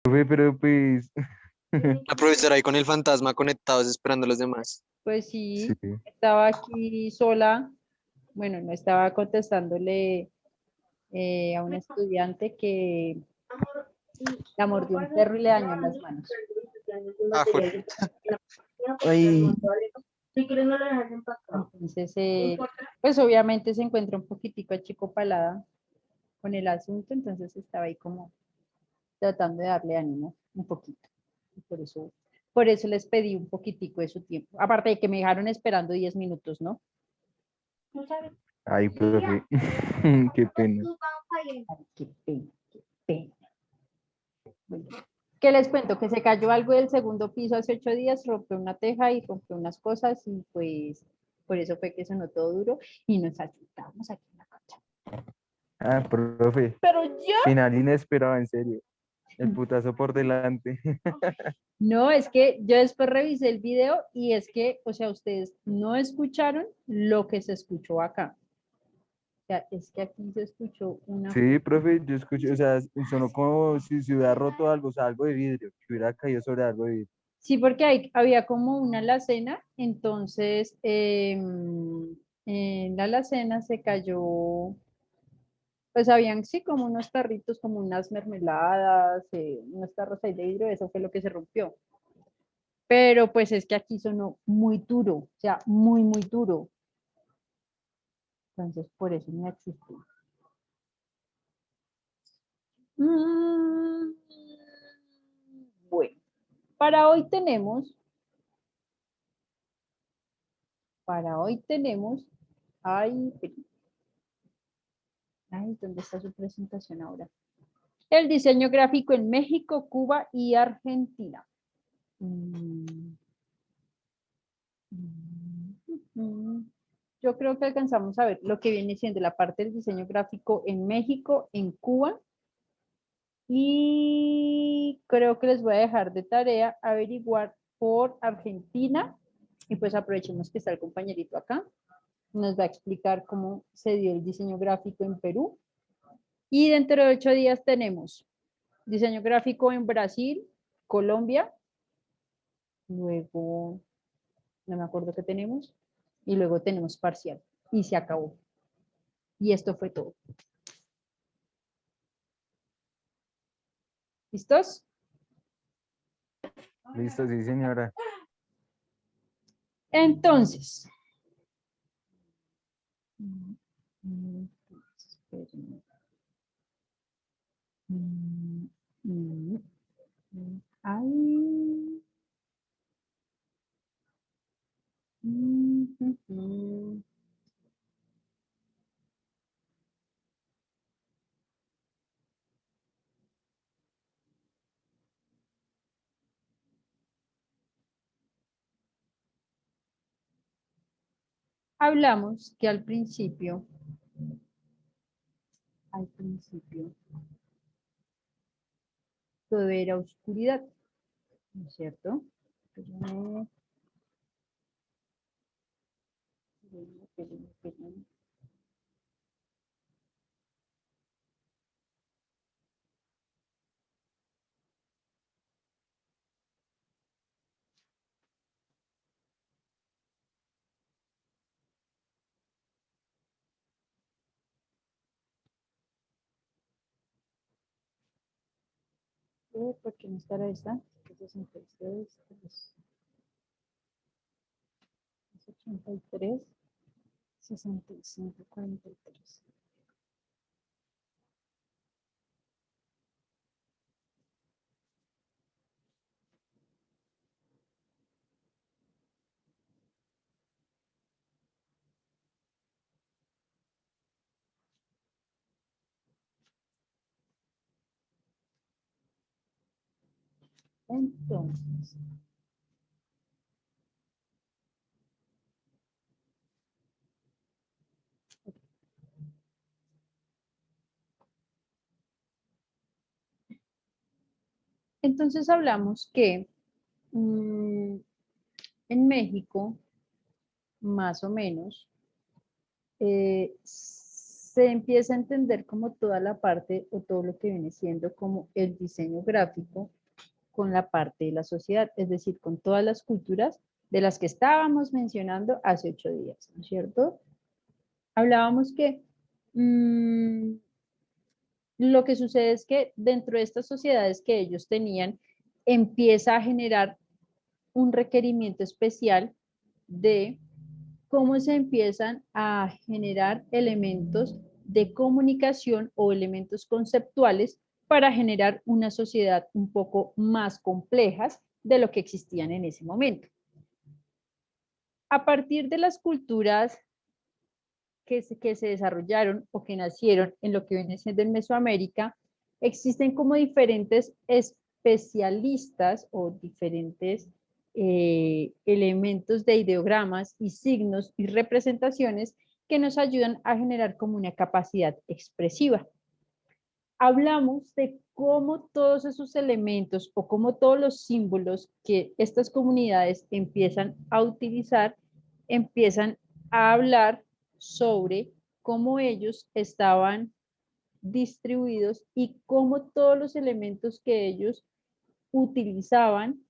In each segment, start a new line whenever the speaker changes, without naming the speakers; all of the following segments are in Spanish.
Profe, pero pues,
La profesora ahí con el fantasma conectados esperando a los demás.
Pues
sí.
sí, estaba aquí sola. Bueno, no estaba contestándole a un estudiante que la mordió un perro y le dañó las manos.
Ah, fue.
Ay,
Entonces, pues obviamente se encuentra un poquitico achicopalada con el asunto, entonces estaba ahí como tratando de darle ánimo un poquito. Y por eso les pedí un poquitico de su tiempo. Aparte de que me dejaron esperando 10 minutos, ¿no?
ay, profe, qué pena.
Ay, qué pena, qué pena. Bueno, ¿qué les cuento? Que se cayó algo del segundo piso hace 8 días, rompió una teja y rompió unas cosas y pues por eso fue que sonó todo duro y nos asustamos aquí en la cancha.
Ah, profe,
Pero ya.
final inesperado, en serio. El putazo por delante.
No, es que yo después revisé el video y es que, o sea, ustedes no escucharon lo que se escuchó acá. O sea, es que aquí se escuchó una...
Sí, profe, yo escuché, o sea, sonó como si se hubiera roto algo, o sea, algo de vidrio, que hubiera caído sobre algo de vidrio.
Sí, porque había como una alacena, entonces en la alacena se cayó, pues habían sí como unos tarritos, como unas mermeladas, unos tarros ahí de vidrio, eso fue lo que se rompió. Pero pues es que aquí sonó muy duro, o sea, muy, muy duro. Entonces por eso me asusté. Mm, Bueno, para hoy tenemos, ay, ay, ¿dónde está su presentación ahora? El diseño gráfico en México, Cuba y Argentina. Mm, Yo creo que alcanzamos a ver lo que viene siendo la parte del diseño gráfico en México, en Cuba. Y creo que les voy a dejar de tarea averiguar por Argentina. Y pues aprovechemos que está el compañerito acá. Nos va a explicar cómo se dio el diseño gráfico en Perú. Y dentro de 8 días tenemos diseño gráfico en Brasil, Colombia, luego, no me acuerdo qué tenemos, y luego tenemos parcial. Y se acabó. Y esto fue todo. ¿Listos?
Listo, sí, señora.
Entonces, ay, hablamos que al principio, todo era oscuridad, ¿no es cierto? ¿Por qué no estará esta? 66, 83, 65, 43. Entonces, hablamos que en México, más o menos, se empieza a entender como toda la parte o todo lo que viene siendo como el diseño gráfico con la parte de la sociedad, es decir, con todas las culturas de las que estábamos mencionando hace 8 días, ¿no es cierto? Hablábamos que lo que sucede es que dentro de estas sociedades que ellos tenían, empieza a generar un requerimiento especial de cómo se empiezan a generar elementos de comunicación o elementos conceptuales para generar una sociedad un poco más complejas de lo que existían en ese momento. A partir de las culturas que se desarrollaron o que nacieron en lo que viene siendo en Mesoamérica, existen como diferentes especialistas o diferentes elementos de ideogramas y signos y representaciones que nos ayudan a generar como una capacidad expresiva. Hablamos de cómo todos esos elementos o cómo todos los símbolos que estas comunidades empiezan a utilizar, empiezan a hablar sobre cómo ellos estaban distribuidos y cómo todos los elementos que ellos utilizaban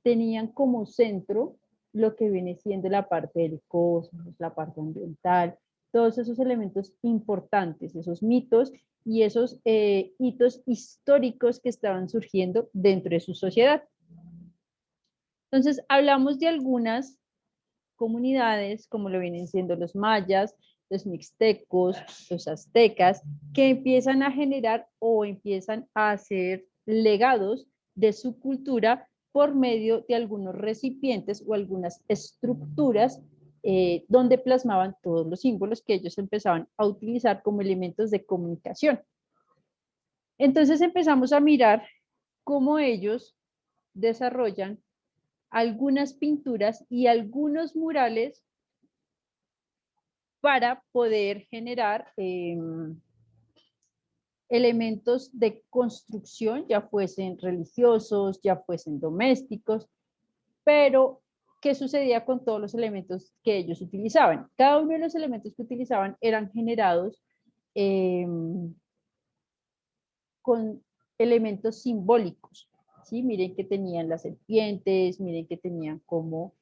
tenían como centro lo que viene siendo la parte del cosmos, la parte ambiental, todos esos elementos importantes, esos mitos y esos hitos históricos que estaban surgiendo dentro de su sociedad. Entonces, hablamos de algunas comunidades, como lo vienen siendo los mayas, los mixtecos, los aztecas, que empiezan a generar o empiezan a hacer legados de su cultura por medio de algunos recipientes o algunas estructuras donde plasmaban todos los símbolos que ellos empezaban a utilizar como elementos de comunicación. Entonces empezamos a mirar cómo ellos desarrollan algunas pinturas y algunos murales para poder generar elementos de construcción, ya fuesen religiosos, ya fuesen domésticos, pero ¿qué sucedía con todos los elementos que ellos utilizaban? Cada uno de los elementos que utilizaban eran generados con elementos simbólicos, ¿sí? Miren que tenían las serpientes, miren que tenían como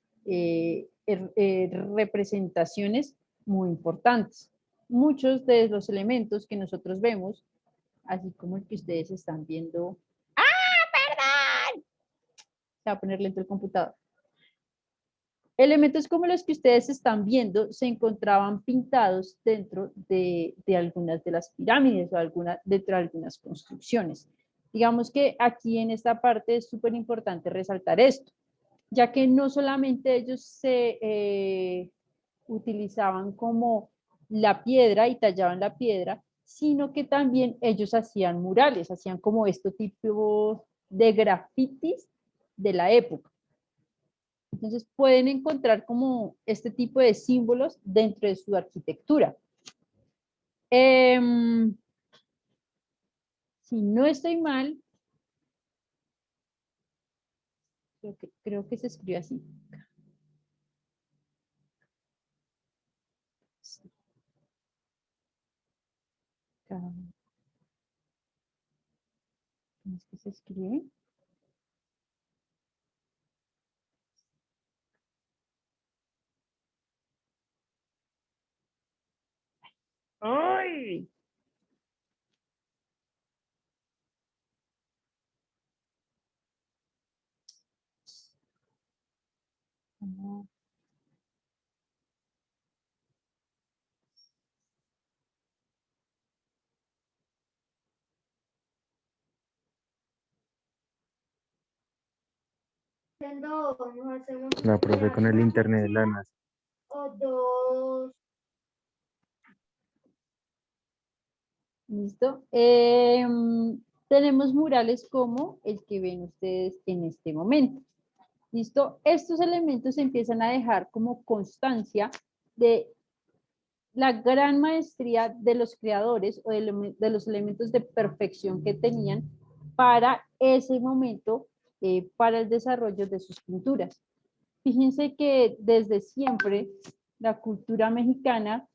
representaciones muy importantes. Muchos de los elementos que nosotros vemos, así como el que ustedes están viendo. ¡Ah, perdón! Se va a poner lento el computador. Elementos como los que ustedes están viendo se encontraban pintados dentro de algunas de las pirámides o dentro de algunas construcciones. Digamos que aquí en esta parte es súper importante resaltar esto, ya que no solamente ellos se utilizaban como la piedra y tallaban la piedra, sino que también ellos hacían murales, hacían como este tipo de grafitis de la época. Entonces pueden encontrar como este tipo de símbolos dentro de su arquitectura. Si no estoy mal, creo que se escribe así. ¿Cómo es que se escribe? ¡Ay! No.
La profe con el internet de la NASA.
¿Listo? Tenemos murales como el que ven ustedes en este momento. ¿Listo? Estos elementos empiezan a dejar como constancia de la gran maestría de los creadores o de los elementos de perfección que tenían para ese momento, para el desarrollo de sus pinturas. Fíjense que desde siempre la cultura mexicana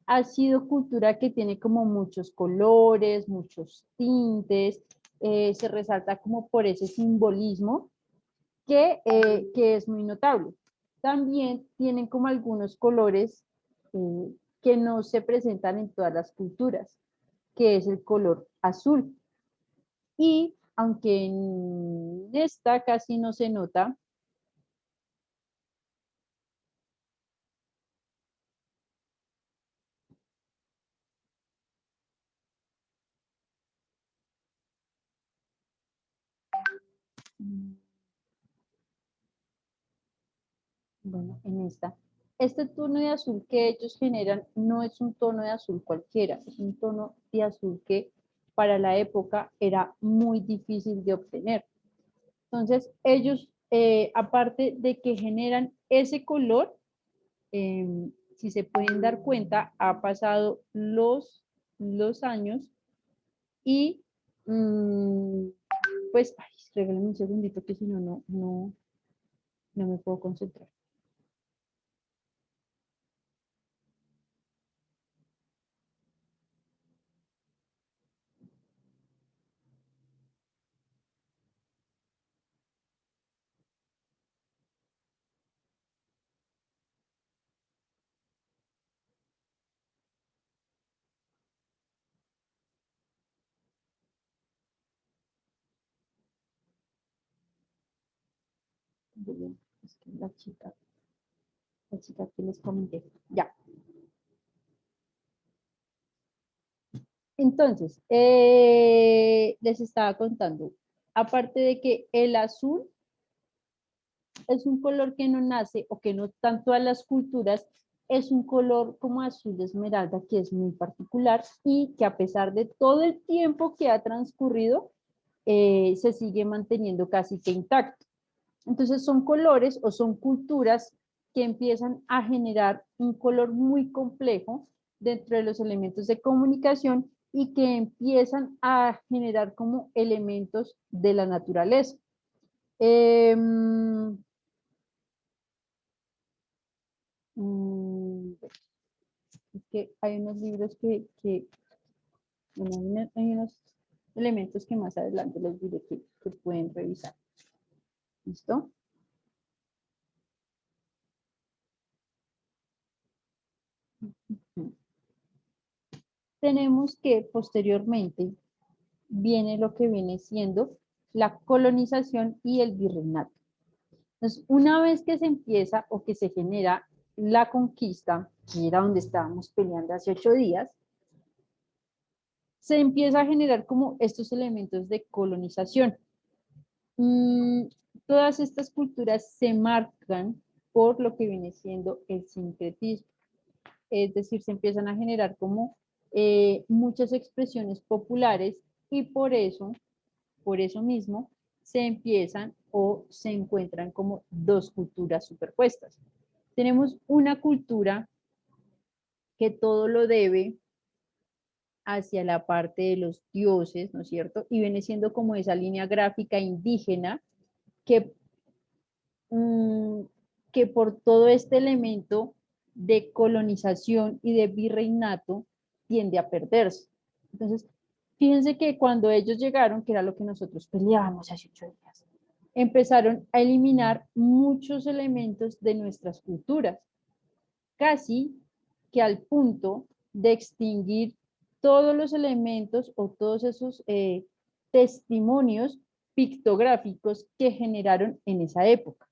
ha sido cultura que tiene como muchos colores, muchos tintes, se resalta como por ese simbolismo que es muy notable. También tienen como algunos colores que no se presentan en todas las culturas, que es el color azul. Y aunque en esta casi no se nota, bueno, en esta, este tono de azul que ellos generan no es un tono de azul cualquiera, es un tono de azul que para la época era muy difícil de obtener. Entonces, ellos, aparte de que generan ese color, si se pueden dar cuenta, ha pasado los años y pues, ay, regálame un segundito que si no, no me puedo concentrar. Es que la chica que les comenté, ya. Entonces, les estaba contando, aparte de que el azul es un color que no nace o que no tanto a las culturas, es un color como azul de esmeralda que es muy particular y que a pesar de todo el tiempo que ha transcurrido, se sigue manteniendo casi que intacto. Entonces son colores o son culturas que empiezan a generar un color muy complejo dentro de los elementos de comunicación y que empiezan a generar como elementos de la naturaleza. Es que hay unos libros bueno, hay unos elementos que más adelante les diré que pueden revisar. ¿Listo? Tenemos que posteriormente viene lo que viene siendo la colonización y el virreinato. Entonces, una vez que se empieza o que se genera la conquista, que era donde estábamos peleando hace 8 días, se empieza a generar como estos elementos de colonización. Todas estas culturas se marcan por lo que viene siendo el sincretismo. Es decir, se empiezan a generar como muchas expresiones populares y por eso mismo, se empiezan o se encuentran como dos culturas superpuestas. Tenemos una cultura que todo lo debe hacia la parte de los dioses, ¿no es cierto? Y viene siendo como esa línea gráfica indígena que, que por todo este elemento de colonización y de virreinato tiende a perderse. Entonces, fíjense que cuando ellos llegaron, que era lo que nosotros peleábamos hace 8 días, empezaron a eliminar muchos elementos de nuestras culturas, casi que al punto de extinguir todos los elementos o todos esos testimonios pictográficos que generaron en esa época.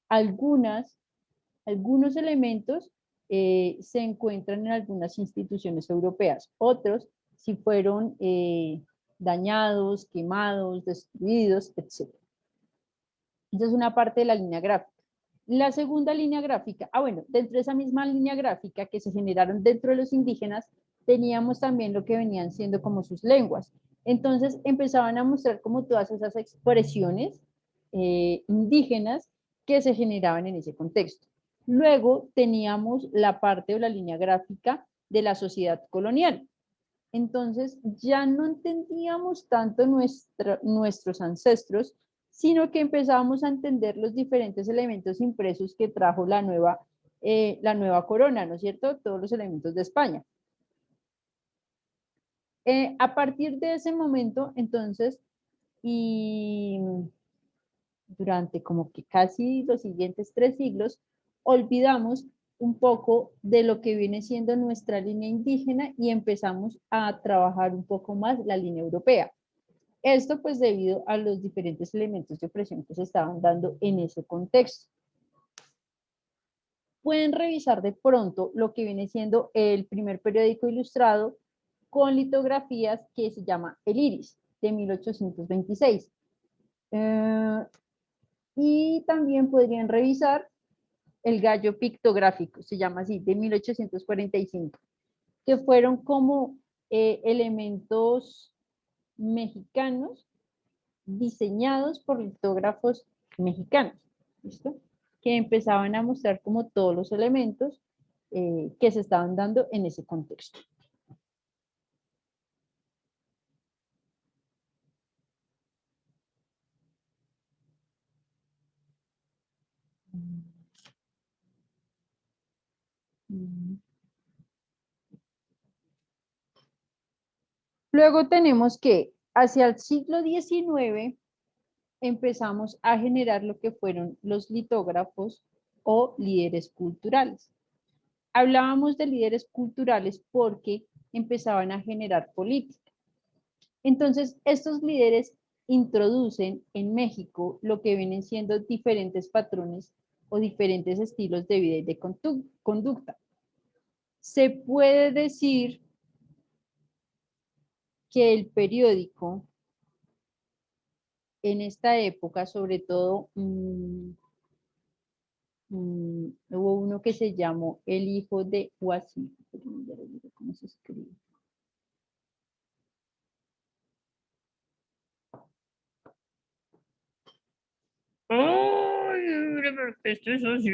Algunos elementos se encuentran en algunas instituciones europeas, otros si fueron dañados, quemados, destruidos, etc. Esa es una parte de la línea gráfica. La segunda línea gráfica, bueno, dentro de esa misma línea gráfica que se generaron dentro de los indígenas, teníamos también lo que venían siendo como sus lenguas. Entonces empezaban a mostrar como todas esas expresiones indígenas que se generaban en ese contexto. Luego teníamos la parte de la línea gráfica de la sociedad colonial. Entonces ya no entendíamos tanto nuestros ancestros, sino que empezábamos a entender los diferentes elementos impresos que trajo la nueva la nueva corona, ¿no es cierto? Todos los elementos de España. A partir de ese momento, entonces, y durante como que casi los siguientes 3 siglos, olvidamos un poco de lo que viene siendo nuestra línea indígena y empezamos a trabajar un poco más la línea europea. Esto pues debido a los diferentes elementos de opresión que se estaban dando en ese contexto. Pueden revisar de pronto lo que viene siendo el primer periódico ilustrado con litografías que se llama El Iris, de 1826. Y también podrían revisar El Gallo Pictográfico, se llama así, de 1845, que fueron como elementos mexicanos diseñados por litógrafos mexicanos, ¿listo? Que empezaban a mostrar como todos los elementos que se estaban dando en ese contexto. Luego tenemos que hacia el siglo XIX empezamos a generar lo que fueron los litógrafos o líderes culturales. Hablábamos de líderes culturales porque empezaban a generar política. Entonces, estos líderes introducen en México lo que vienen siendo diferentes patrones o diferentes estilos de vida y de conducta. Se puede decir que el periódico en esta época, sobre todo, hubo uno que se llamó El Hijo de Huasi. ¿Cómo se escribe? ¡Ay, ¿por qué esto es así?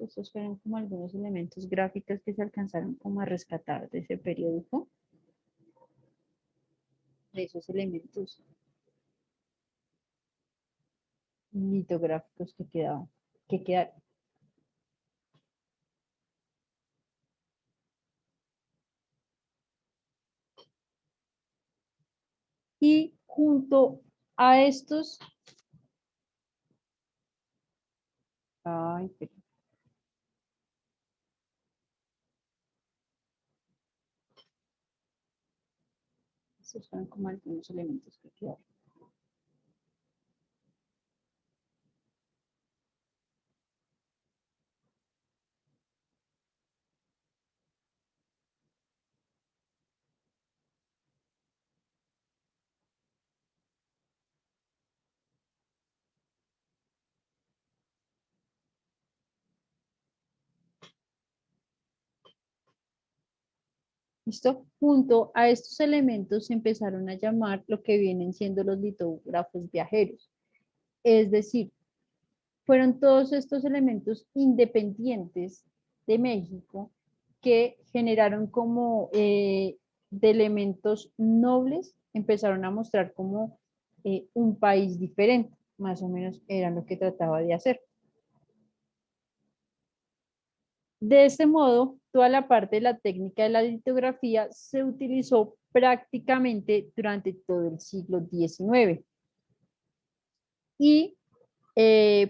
Estos fueron como algunos elementos gráficos que se alcanzaron como a rescatar de ese periódico, de esos elementos litográficos que quedaban, que quedaron. Y junto a estos, ay, estos son como algunos elementos que quedaron. ¿Listo? Junto a estos elementos se empezaron a llamar lo que vienen siendo los litógrafos viajeros. Es decir, fueron todos estos elementos independientes de México que generaron como de elementos nobles, empezaron a mostrar como un país diferente, más o menos era lo que trataba de hacer. De este modo, toda la parte de la técnica de la litografía se utilizó prácticamente durante todo el siglo XIX. Y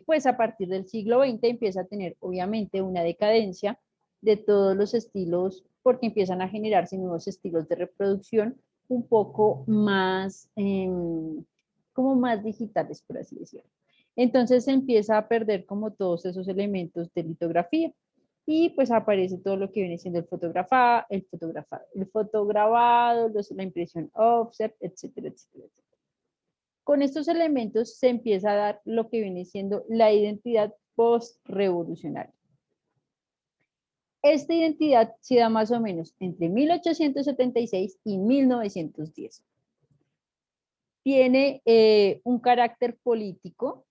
pues a partir del siglo XX empieza a tener obviamente una decadencia de todos los estilos porque empiezan a generarse nuevos estilos de reproducción un poco más, como más digitales, por así decirlo. Entonces se empieza a perder como todos esos elementos de litografía y pues aparece todo lo que viene siendo el fotograbado, la impresión offset, etcétera, etcétera, etcétera. Con estos elementos se empieza a dar lo que viene siendo la identidad post-revolucionaria. Esta identidad se da más o menos entre 1876 y 1910. Tiene un carácter político,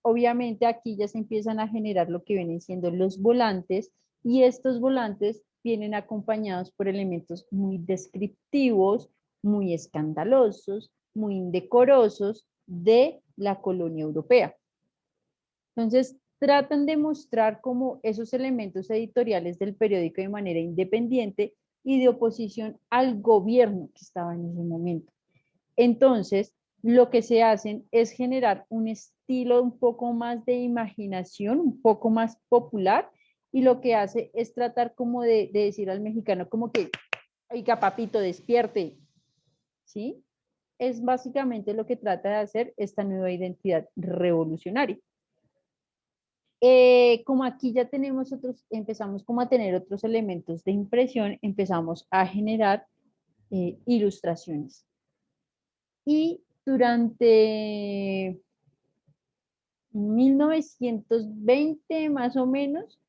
obviamente aquí ya se empiezan a generar lo que vienen siendo los volantes, y estos volantes vienen acompañados por elementos muy descriptivos, muy escandalosos, muy indecorosos de la colonia europea. Entonces, tratan de mostrar cómo esos elementos editoriales del periódico de manera independiente y de oposición al gobierno que estaba en ese momento. Entonces, lo que se hacen es generar un estilo un poco más de imaginación, un poco más popular, y lo que hace es tratar como de decir al mexicano como que, oiga, papito, despierte, ¿sí? Es básicamente lo que trata de hacer esta nueva identidad revolucionaria. Como aquí ya tenemos otros, empezamos como a tener otros elementos de impresión, empezamos a generar ilustraciones. Y durante 1920 más o menos,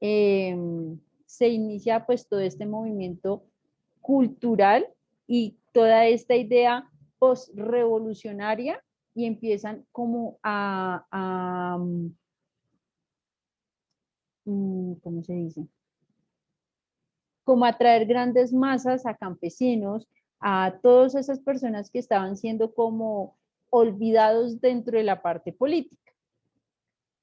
se inicia pues todo este movimiento cultural y toda esta idea post-revolucionaria, y empiezan como ¿cómo se dice? Como atraer grandes masas a campesinos, a todas esas personas que estaban siendo como olvidados dentro de la parte política.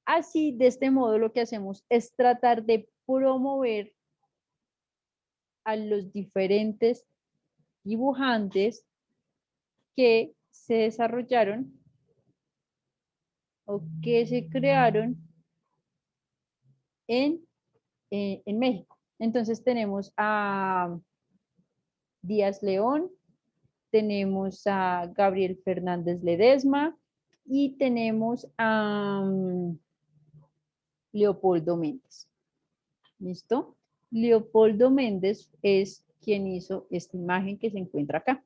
Así, de este modo, lo que hacemos es tratar de promover a los diferentes dibujantes que se desarrollaron o que se crearon en México. Entonces tenemos a Díaz León, tenemos a Gabriel Fernández Ledesma y tenemos a Leopoldo Méndez. ¿Listo? Leopoldo Méndez es quien hizo esta imagen que se encuentra acá.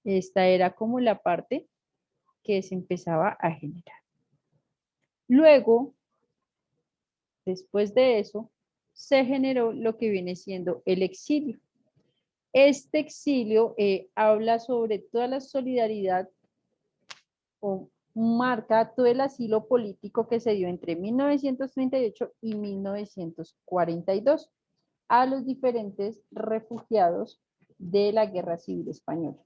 Esta era como la parte que se empezaba a generar. Luego, después de eso, se generó lo que viene siendo el exilio. Este exilio habla sobre toda la solidaridad o marca todo el asilo político que se dio entre 1938 y 1942 a los diferentes refugiados de la Guerra Civil Española.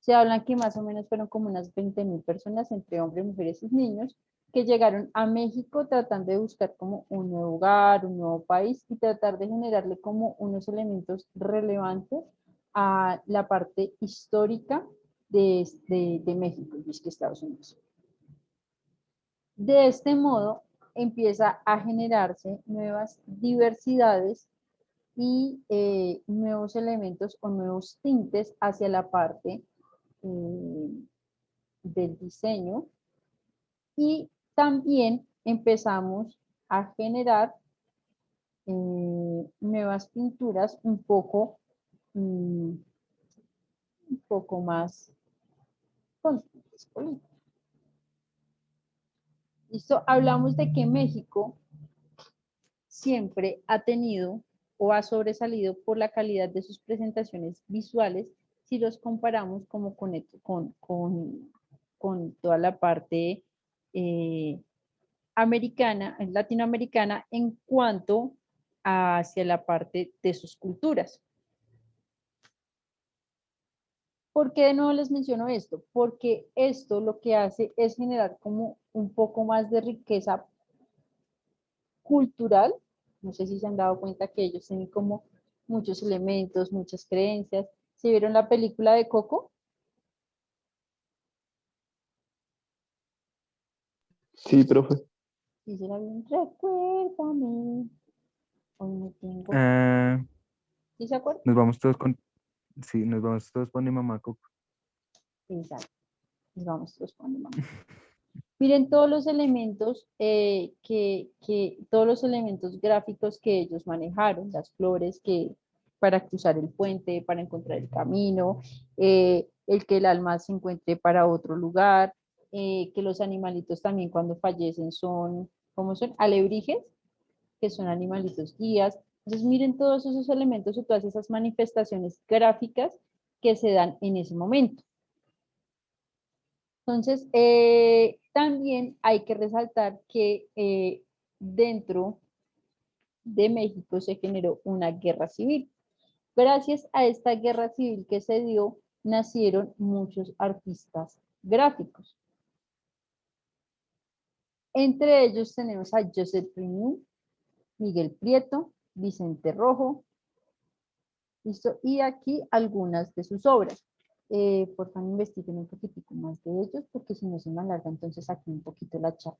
Se hablan que más o menos fueron como unas 20.000 personas, entre hombres, mujeres y niños, que llegaron a México tratando de buscar como un nuevo hogar, un nuevo país, y tratar de generarle como unos elementos relevantes a la parte histórica de México, y es que Estados Unidos. De este modo empieza a generarse nuevas diversidades y nuevos elementos o nuevos tintes hacia la parte del diseño, y también empezamos a generar nuevas pinturas un poco más con tintes políticos. Listo, hablamos de que México siempre ha tenido o ha sobresalido por la calidad de sus presentaciones visuales si los comparamos como con toda la parte latinoamericana en cuanto hacia la parte de sus culturas. ¿Por qué de nuevo les menciono esto? Porque esto lo que hace es generar como un poco más de riqueza cultural. No sé si se han dado cuenta que ellos tienen como muchos elementos, muchas creencias. ¿Se vieron la película de Coco?
Sí, profe.
Sí, se la vieron. Recuérdame. Hoy no tengo. ¿Sí se acuerdan?
Nos vamos todos con, sí, nos vamos todos con mi mamá Coco.
Exacto. Nos vamos todos con mi mamá. Miren todos los elementos todos los elementos gráficos que ellos manejaron, las flores que para cruzar el puente, para encontrar el camino, el que el alma se encuentre para otro lugar, que los animalitos también cuando fallecen son, ¿cómo son? Alebrijes, que son animalitos guías. Entonces miren todos esos elementos o todas esas manifestaciones gráficas que se dan en ese momento. Entonces, también hay que resaltar que dentro de México se generó una guerra civil. Gracias a esta guerra civil que se dio, nacieron muchos artistas gráficos. Entre ellos tenemos a Joseph Renaud, Miguel Prieto, Vicente Rojo, ¿listo? Y aquí algunas de sus obras. Por favor, investiguen un poquitico más de ellos, porque si no se me alarga, entonces aquí un poquito la charla.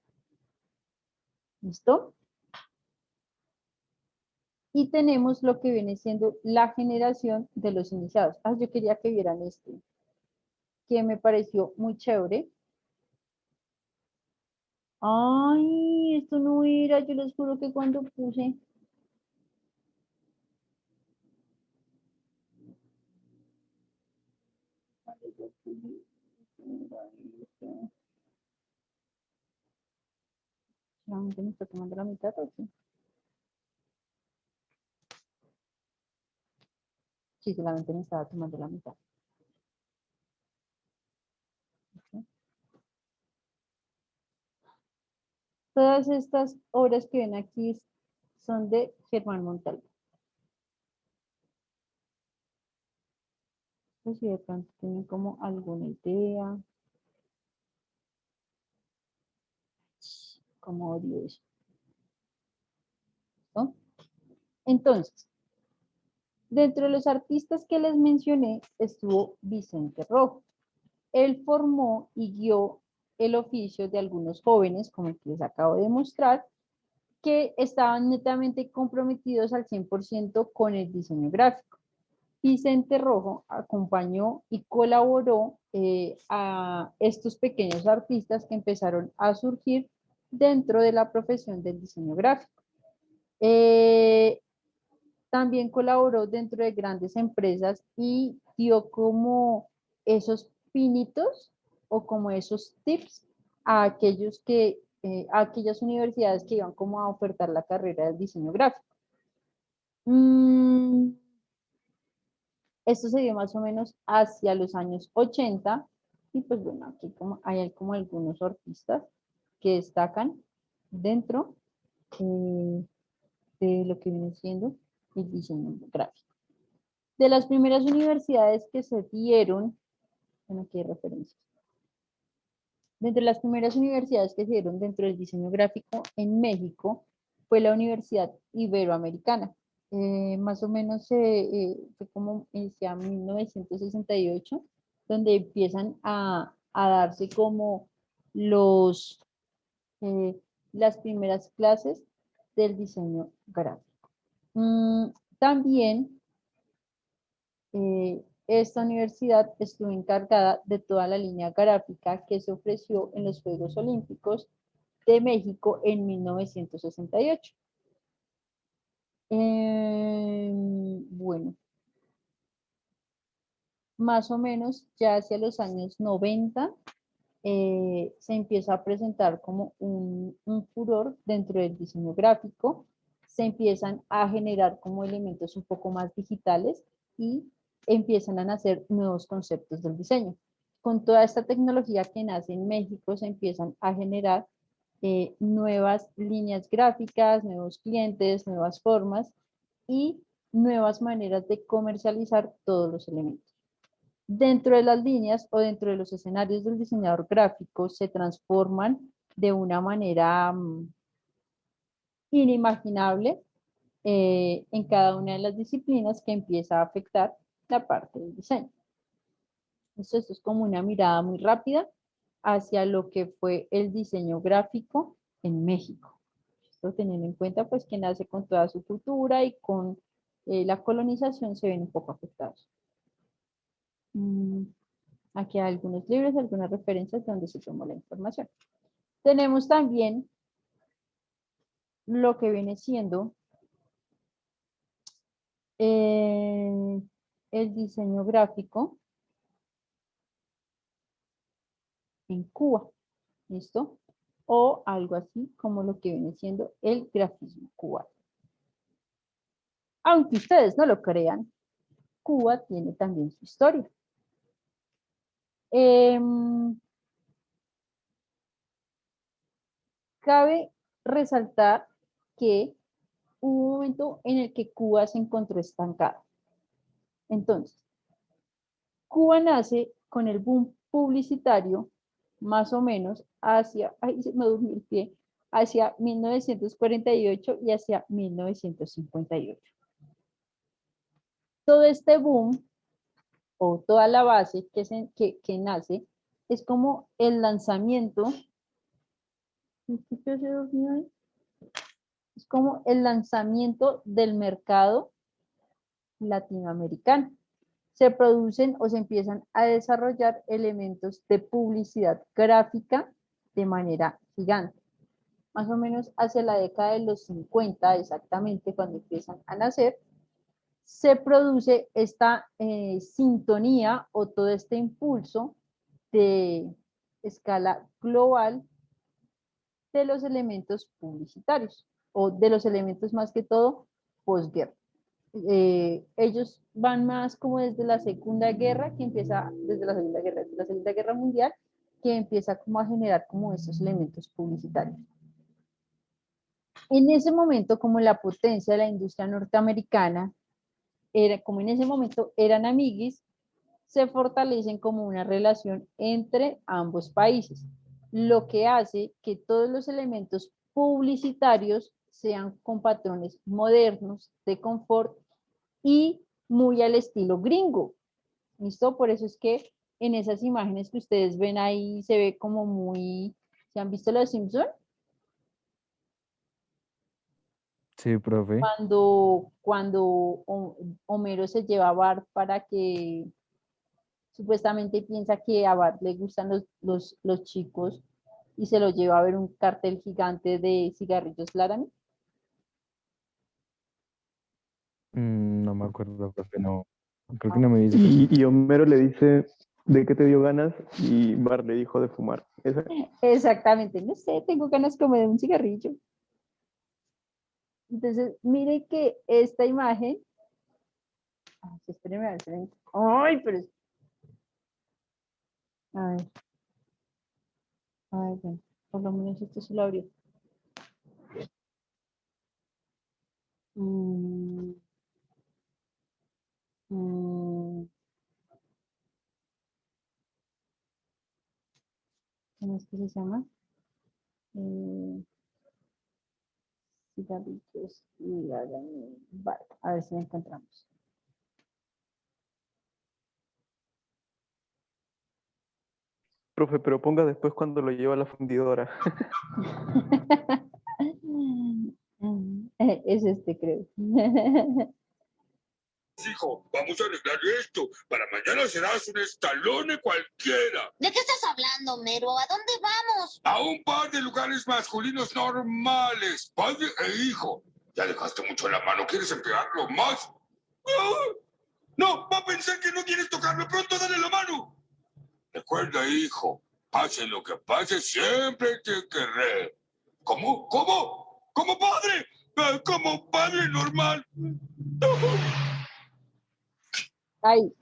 ¿Listo? Y tenemos lo que viene siendo la generación de los iniciados. Ah, yo quería que vieran este, que me pareció muy chévere. Ay, esto no era, yo les juro que cuando puse... Solamente me está tomando la mitad, ¿o sí? Sí, solamente me estaba tomando la mitad. ¿Sí? Todas estas obras que ven aquí son de Germán Montalvo. Pues si de pronto tienen como alguna idea. Como odio eso. ¿No? Entonces, dentro de los artistas que les mencioné estuvo Vicente Rojo. Él formó y guió el oficio de algunos jóvenes, como el que les acabo de mostrar, que estaban netamente comprometidos al 100% con el diseño gráfico. Vicente Rojo acompañó y colaboró a estos pequeños artistas que empezaron a surgir dentro de la profesión del diseño gráfico. También colaboró dentro de grandes empresas y dio como esos pinitos o como esos tips a aquellos que, a aquellas universidades que iban como a ofertar la carrera del diseño gráfico. Esto se dio más o menos hacia los años 80 y pues bueno, aquí como hay como algunos artistas que destacan dentro de lo que viene siendo el diseño gráfico. De las primeras universidades que se dieron, bueno, aquí hay referencias. Dentro de las primeras universidades que se dieron dentro del diseño gráfico en México fue la Universidad Iberoamericana. Más o menos fue como iniciada en 1968, donde empiezan a darse como los, las primeras clases del diseño gráfico. También esta universidad estuvo encargada de toda la línea gráfica que se ofreció en los Juegos Olímpicos de México en 1968. Bueno, más o menos ya hacia los años 90 se empieza a presentar como un furor dentro del diseño gráfico, se empiezan a generar como elementos un poco más digitales y empiezan a nacer nuevos conceptos del diseño. Con toda esta tecnología que nace en México se empiezan a generar nuevas líneas gráficas, nuevos clientes, nuevas formas y nuevas maneras de comercializar todos los elementos. Dentro de las líneas o dentro de los escenarios del diseñador gráfico se transforman de una manera inimaginable en cada una de las disciplinas que empieza a afectar la parte del diseño. Esto es como una mirada muy rápida hacia lo que fue el diseño gráfico en México. Esto teniendo en cuenta pues que nace con toda su cultura y con la colonización se ven un poco afectados. Aquí hay algunos libros, algunas referencias donde se tomó la información. Tenemos también lo que viene siendo el diseño gráfico en Cuba, ¿listo? O algo así como lo que viene siendo el grafismo cubano. Aunque ustedes no lo crean, Cuba tiene también su historia. Cabe resaltar que hubo un momento en el que Cuba se encontró estancada. Entonces, Cuba nace con el boom publicitario más o menos hacia, ay, se me durmió el pie, hacia 1948 y hacia 1958. Todo este boom o toda la base que nace es como el lanzamiento, es como el lanzamiento del mercado latinoamericano. Se producen o se empiezan a desarrollar elementos de publicidad gráfica de manera gigante. Más o menos hacia la década de los 50, exactamente cuando empiezan a nacer, se produce esta sintonía o todo este impulso de escala global de los elementos publicitarios o de los elementos más que todo posguerra. Ellos van más como desde la Segunda Guerra, que empieza desde la Segunda Guerra Mundial, que empieza como a generar como estos elementos publicitarios. En ese momento, como la potencia de la industria norteamericana, como en ese momento eran amiguis, se fortalecen como una relación entre ambos países, lo que hace que todos los elementos publicitarios sean con patrones modernos, de confort y muy al estilo gringo. ¿Listo? Por eso es que en esas imágenes que ustedes ven ahí se ve como muy... ¿Se han visto los Simpson?
Sí, profe.
Cuando Homero se lleva a Bart para que supuestamente piensa que a Bart le gustan los chicos y se lo lleva a ver un cartel gigante de cigarrillos Laramie.
No me acuerdo, profe, no. Creo que no me dice.
Y Homero le dice, ¿de qué te dio ganas? Y Bart le dijo de fumar. ¿Esa?
Exactamente, no sé, tengo ganas como de un cigarrillo. Entonces, mire que esta imagen, espérenme a ver, ay, pero a ver, ay, bueno, por lo menos esto se lo abrió. ¿Cómo es que se llama? Cigarrillos y vale, a ver si lo encontramos.
Profe, pero ponga después cuando lo lleva a la fundidora.
Es este, creo.
Hijo, vamos a arreglar esto. Para mañana serás un Stallone cualquiera.
¿De qué estás hablando, Mero? ¿A dónde vamos?
A un par de lugares masculinos normales. Padre e hijo. Ya dejaste mucho en la mano. ¿Quieres empeorarlo más? ¡Ah! No, va a pensar que no quieres tocarlo. Pronto dale la mano. Recuerda, hijo. Pase lo que pase, siempre te querré. ¿Cómo? ¿Cómo? ¿Como padre? Como padre normal.
Ay,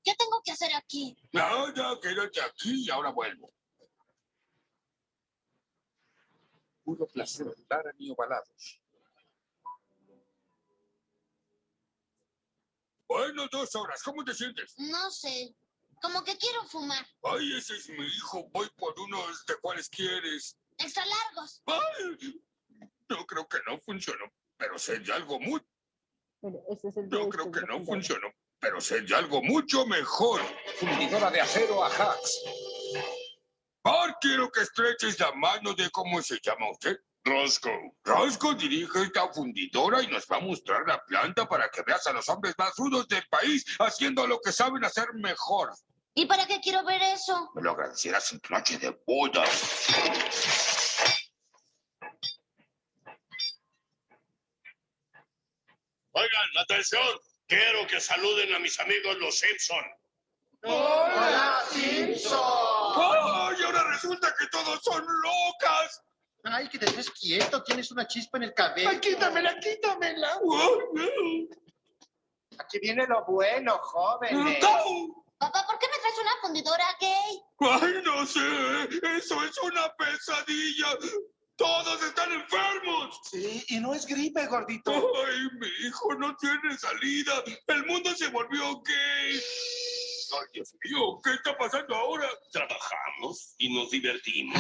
¿Qué tengo que hacer aquí?
No, ya quédate aquí y ahora vuelvo. Puro placer, Laramie ovalados. Bueno, 2 horas. ¿Cómo te sientes?
No sé. Como que quiero fumar.
Ay, ese es mi hijo. Voy por unos de cuáles quieres.
Extra largos.
Ay, yo creo que no funcionó, pero sé de algo muy...
pero este es el
Yo
de
creo que
después de
no
fundar.
funcionó, pero sé de algo mucho mejor. Fundidora de acero a Hacks. Bart, quiero que estreches la mano de cómo se llama usted. Roscoe. Roscoe dirige esta fundidora y nos va a mostrar la planta para que veas a los hombres más rudos del país haciendo lo que saben hacer mejor.
¿Y para qué quiero ver eso?
Me lo agradecerás en tu noche de bodas.
Oigan, atención. Quiero que saluden a mis amigos los Simpson.
¡Hola, Simpson!
¡Ay, ahora resulta que todos son locas!
Ay, que te estés quieto, tienes una chispa en el cabello.
¡Ay, quítamela, quítamela!
Aquí viene lo bueno, jóvenes.
Papá, ¿por qué me traes una fundidora gay.
Ay, no sé, eso es una pesadilla. Todos están enfermos.
Sí, y no es gripe, gordito.
Ay, mi hijo no tiene salida. El mundo se volvió gay. Ay, Dios mío, ¿qué está pasando ahora?
Trabajamos y nos divertimos.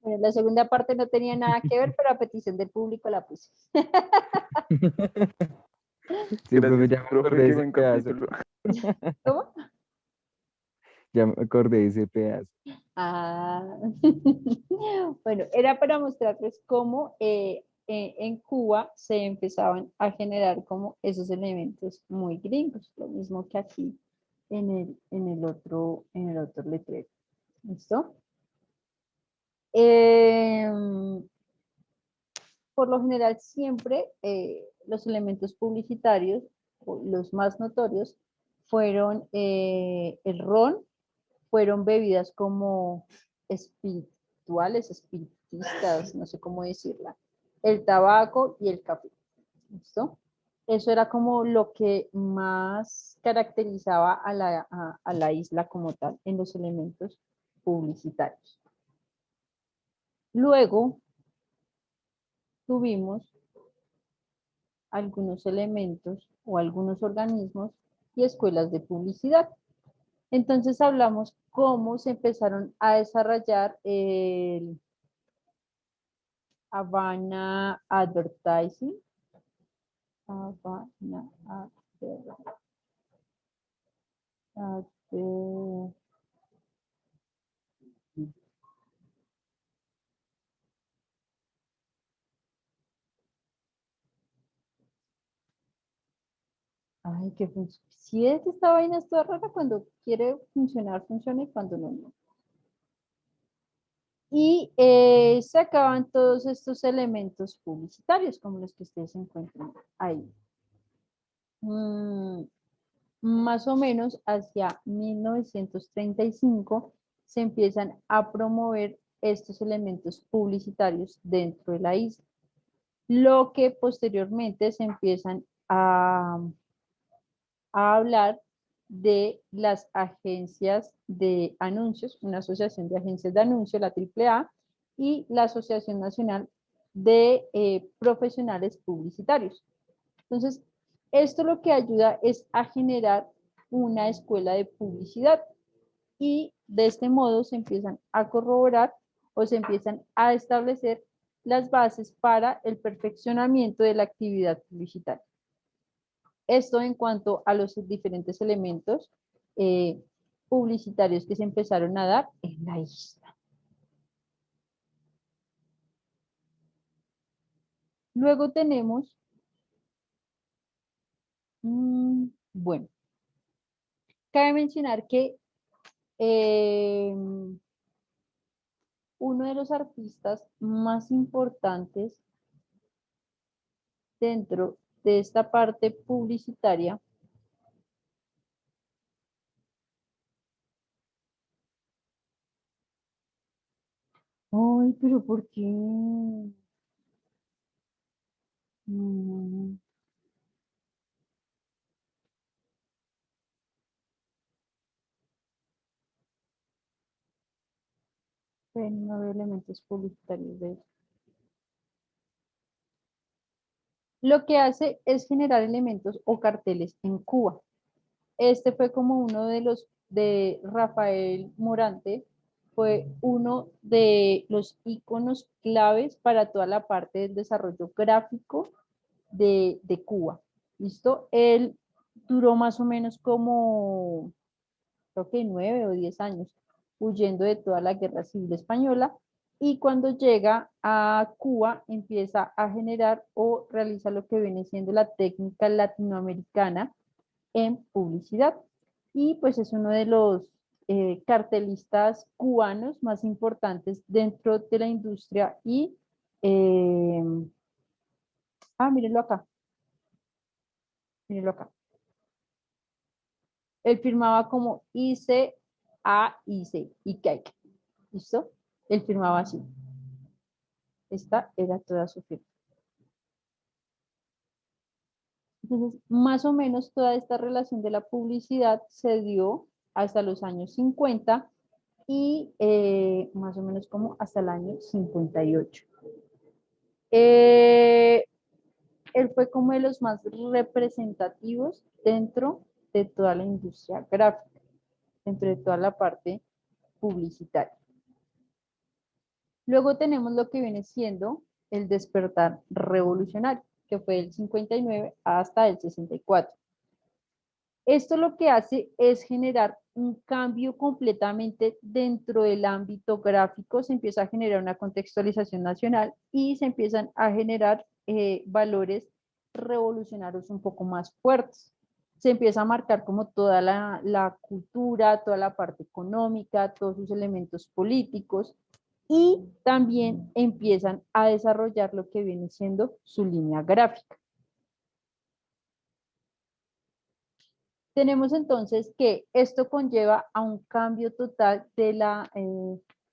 Bueno, la segunda parte no tenía nada que ver, pero a petición del público la puse.
Sí, profe,
Gracias,
ya me
profe,
acordé
qué
de ese
buen
pedazo.
capítulo.
¿Cómo?
Ya me acordé de ese pedazo.
Ah, bueno, era para mostrarles cómo en Cuba se empezaban a generar como esos elementos muy gringos, lo mismo que aquí en el otro letrero. ¿Listo? Por lo general siempre los elementos publicitarios, o los más notorios, fueron el ron, fueron bebidas como espirituales, espiritistas, no sé cómo decirla, el tabaco y el café. ¿Listo? Eso era como lo que más caracterizaba a la isla como tal en los elementos publicitarios. Luego tuvimos algunos elementos o algunos organismos y escuelas de publicidad. Entonces hablamos cómo se empezaron a desarrollar el Havana Advertising. Havana Ay, que si es que esta vaina es toda rara, cuando quiere funcionar, funciona y cuando no, no. Y se acaban todos estos elementos publicitarios, como los que ustedes encuentran ahí. Más o menos hacia 1935 se empiezan a promover estos elementos publicitarios dentro de la isla, lo que posteriormente se empiezan a hablar de las agencias de anuncios, una asociación de agencias de anuncios, la AAA, y la Asociación Nacional de Profesionales Publicitarios. Entonces, esto lo que ayuda es a generar una escuela de publicidad y de este modo se empiezan a corroborar o se empiezan a establecer las bases para el perfeccionamiento de la actividad publicitaria. Esto en cuanto a los diferentes elementos publicitarios que se empezaron a dar en la isla. Luego tenemos, bueno, cabe mencionar que uno de los artistas más importantes dentro de esta parte publicitaria ay, pero ¿por qué? No veo elementos publicitarios de eso. Lo que hace es generar elementos o carteles en Cuba. Este fue como uno de los de Rafael Morante, fue uno de los íconos claves para toda la parte del desarrollo gráfico de Cuba. ¿Listo? Él duró más o menos como, creo que 9 o 10 años, huyendo de toda la guerra civil española, y cuando llega a Cuba empieza a generar o realiza lo que viene siendo la técnica latinoamericana en publicidad. Y pues es uno de los cartelistas cubanos más importantes dentro de la industria y, mírenlo acá, mírenlo acá. Él firmaba como IC, AIC, ICAIC, ¿listo? Él firmaba así. Esta era toda su firma. Entonces, más o menos toda esta relación de la publicidad se dio hasta los años 50 y más o menos como hasta el año 58. Él fue como de los más representativos dentro de toda la industria gráfica, dentro de toda la parte publicitaria. Luego tenemos lo que viene siendo el despertar revolucionario, que fue del 59 hasta el 64. Esto lo que hace es generar un cambio completamente dentro del ámbito gráfico, se empieza a generar una contextualización nacional y se empiezan a generar valores revolucionarios un poco más fuertes. Se empieza a marcar como toda la cultura, toda la parte económica, todos sus elementos políticos y también empiezan a desarrollar lo que viene siendo su línea gráfica. Tenemos entonces que esto conlleva a un cambio total de la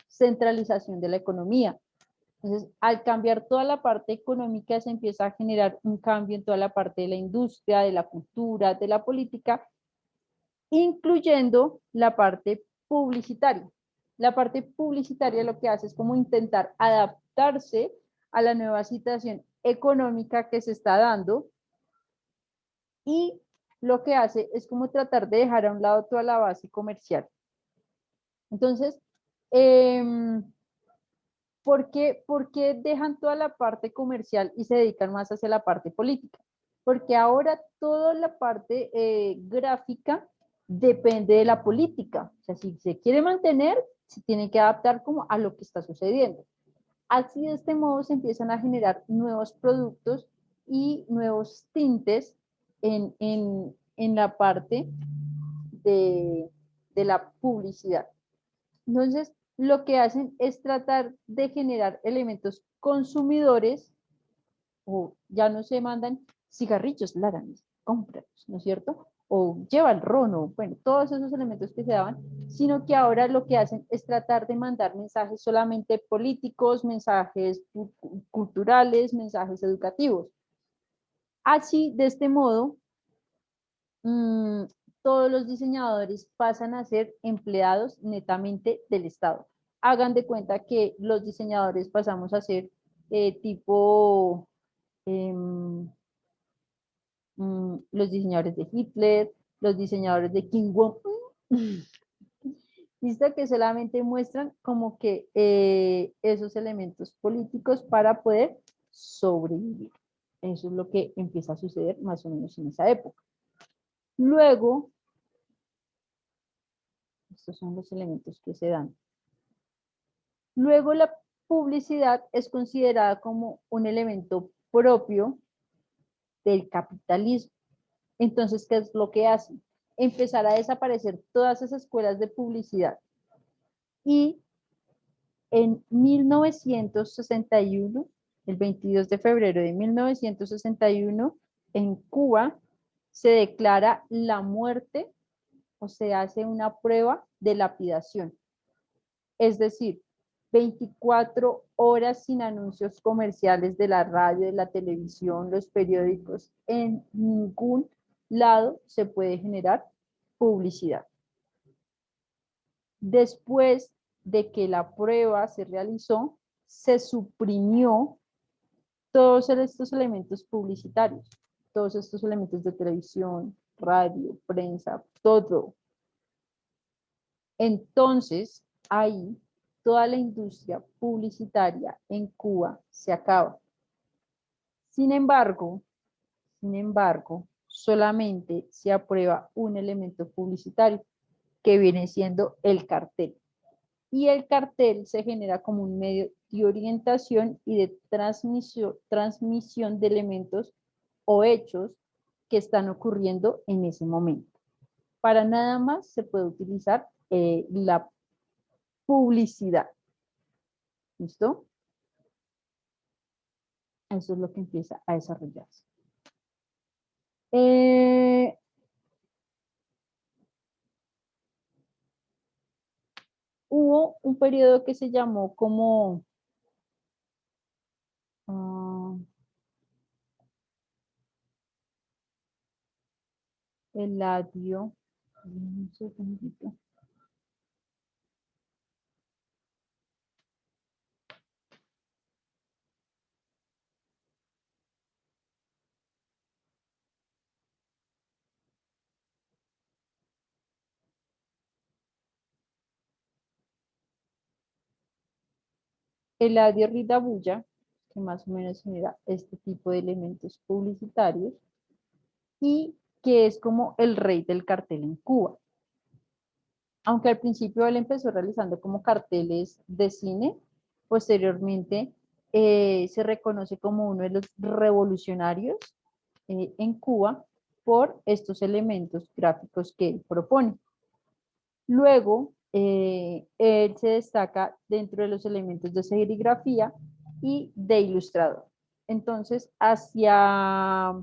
centralización de la economía. Entonces, al cambiar toda la parte económica, se empieza a generar un cambio en toda la parte de la industria, de la cultura, de la política, incluyendo la parte publicitaria. La parte publicitaria lo que hace es como intentar adaptarse a la nueva situación económica que se está dando y lo que hace es como tratar de dejar a un lado toda la base comercial. Entonces, ¿por qué dejan toda la parte comercial y se dedican más hacia la parte política? Porque ahora toda la parte gráfica depende de la política. O sea, si se quiere mantener, se tiene que adaptar como a lo que está sucediendo. Así de este modo se empiezan a generar nuevos productos y nuevos tintes en la parte de la publicidad. Entonces, lo que hacen es tratar de generar elementos consumidores, o ya no se mandan cigarrillos, Laramis, cómpralos, ¿no es cierto? O lleva el rono, bueno, todos esos elementos que se daban, sino que ahora lo que hacen es tratar de mandar mensajes solamente políticos, mensajes culturales, mensajes educativos. Así, de este modo, todos los diseñadores pasan a ser empleados netamente del Estado. Hagan de cuenta que los diseñadores pasamos a ser tipo los diseñadores de Hitler, los diseñadores de Kim Jong-un. Listo, que solamente muestran como que esos elementos políticos para poder sobrevivir. Eso es lo que empieza a suceder más o menos en esa época. Luego, estos son los elementos que se dan. Luego la publicidad es considerada como un elemento propio del capitalismo. Entonces, ¿qué es lo que hacen? Empezar a desaparecer todas esas escuelas de publicidad. Y en 1961, el 22 de febrero de 1961, en Cuba, se declara la muerte o se hace una prueba de lapidación. Es decir, 24 horas sin anuncios comerciales de la radio, de la televisión, los periódicos, en ningún lado se puede generar publicidad. Después de que la prueba se realizó, se suprimió todos estos elementos publicitarios, todos estos elementos de televisión, radio, prensa, todo. Entonces, ahí toda la industria publicitaria en Cuba se acaba. Sin embargo, solamente se aprueba un elemento publicitario que viene siendo el cartel. Y el cartel se genera como un medio de orientación y de transmisión de elementos o hechos que están ocurriendo en ese momento. Para nada más se puede utilizar la publicidad. ¿Listo? Eso es lo que empieza a desarrollarse. Hubo un periodo que se llamó como Eladio. Un segundito. Eladio Ridabulla, que más o menos genera este tipo de elementos publicitarios y que es como el rey del cartel en Cuba. Aunque al principio él empezó realizando como carteles de cine, posteriormente se reconoce como uno de los revolucionarios en Cuba por estos elementos gráficos que él propone. Luego, él se destaca dentro de los elementos de serigrafía y de ilustrador. Entonces, hacia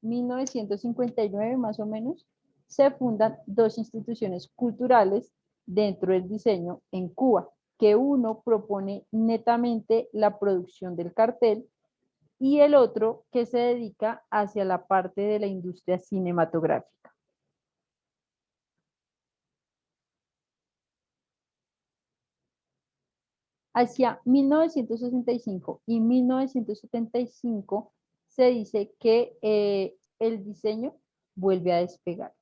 1959 más o menos, se fundan dos instituciones culturales dentro del diseño en Cuba, que uno propone netamente la producción del cartel y el otro que se dedica hacia la parte de la industria cinematográfica. Hacia 1965 y 1975 se dice que el diseño vuelve a despegar.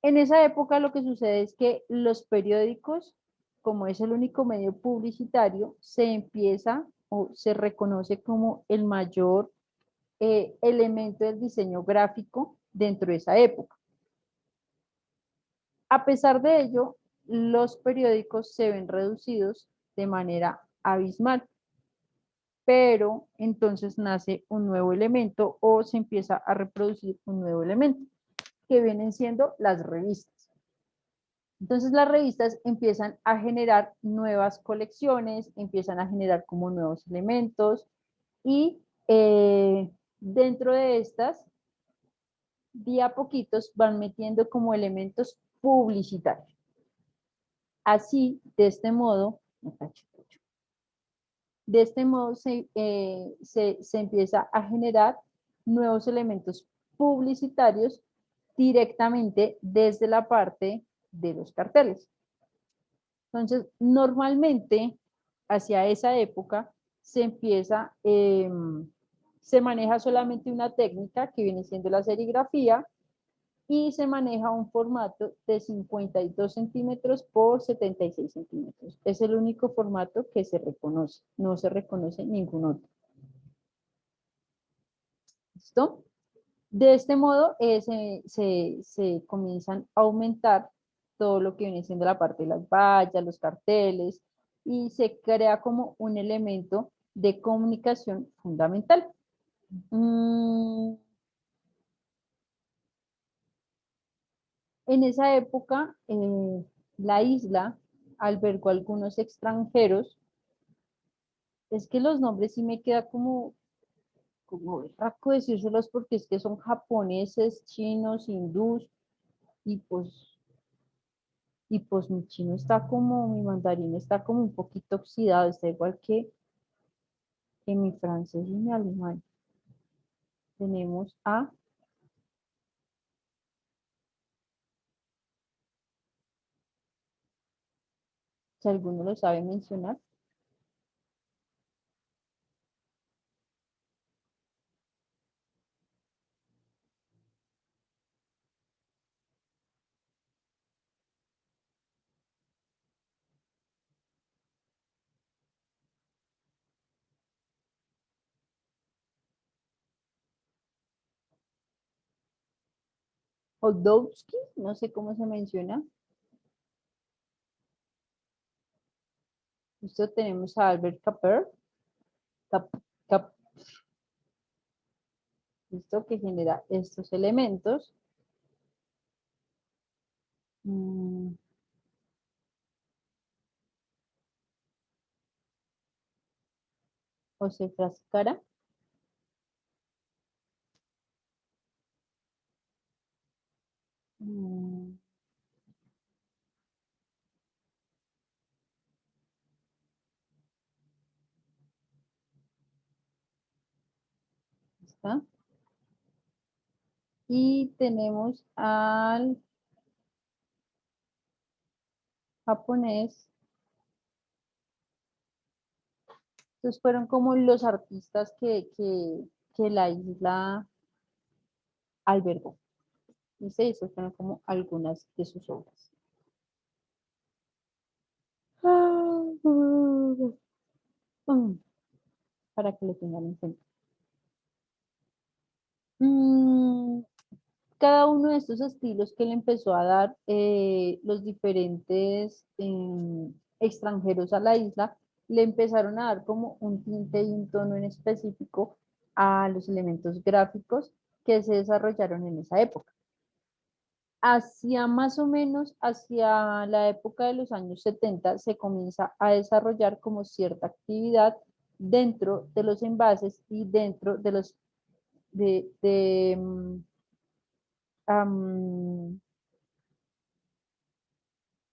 En esa época lo que sucede es que los periódicos, como es el único medio publicitario, se empieza o se reconoce como el mayor elemento del diseño gráfico dentro de esa época. A pesar de ello, los periódicos se ven reducidos de manera abismal, pero entonces nace un nuevo elemento o se empieza a reproducir un nuevo elemento, que vienen siendo las revistas. Entonces las revistas empiezan a generar nuevas colecciones, empiezan a generar como nuevos elementos y dentro de estas, día a poquitos van metiendo como elementos publicitarios. Así, de este modo se empieza a generar nuevos elementos publicitarios directamente desde la parte de los carteles. Entonces, normalmente, hacia esa época, se maneja solamente una técnica que viene siendo la serigrafía y se maneja un formato de 52 centímetros por 76 centímetros. Es el único formato que se reconoce, no se reconoce ningún otro. ¿Listo? De este modo se comienzan a aumentar todo lo que viene siendo la parte de las vallas, los carteles, y se crea como un elemento de comunicación fundamental. En esa época, la isla albergó algunos extranjeros. Es que los nombres sí me queda como raco decírselos porque es que son japoneses, chinos, hindús, y pues mi chino está como, mi mandarín está como un poquito oxidado, está igual que mi francés y mi alemán. Tenemos a si alguno lo sabe mencionar. Odowski, no sé cómo se menciona. Listo, tenemos a Albert Caper. Listo, que genera estos elementos. José Frascara. ¿Está? y tenemos al japonés. Entonces fueron como los artistas que la isla albergó. Y se hizo, fueron como algunas de sus obras. Para que lo tengan en cuenta. Cada uno de estos estilos que le empezó a dar los diferentes extranjeros a la isla, le empezaron a dar como un tinte y un tono en específico a los elementos gráficos que se desarrollaron en esa época. Hacia más o menos, hacia la época de los años 70, se comienza a desarrollar como cierta actividad dentro de los envases y dentro de los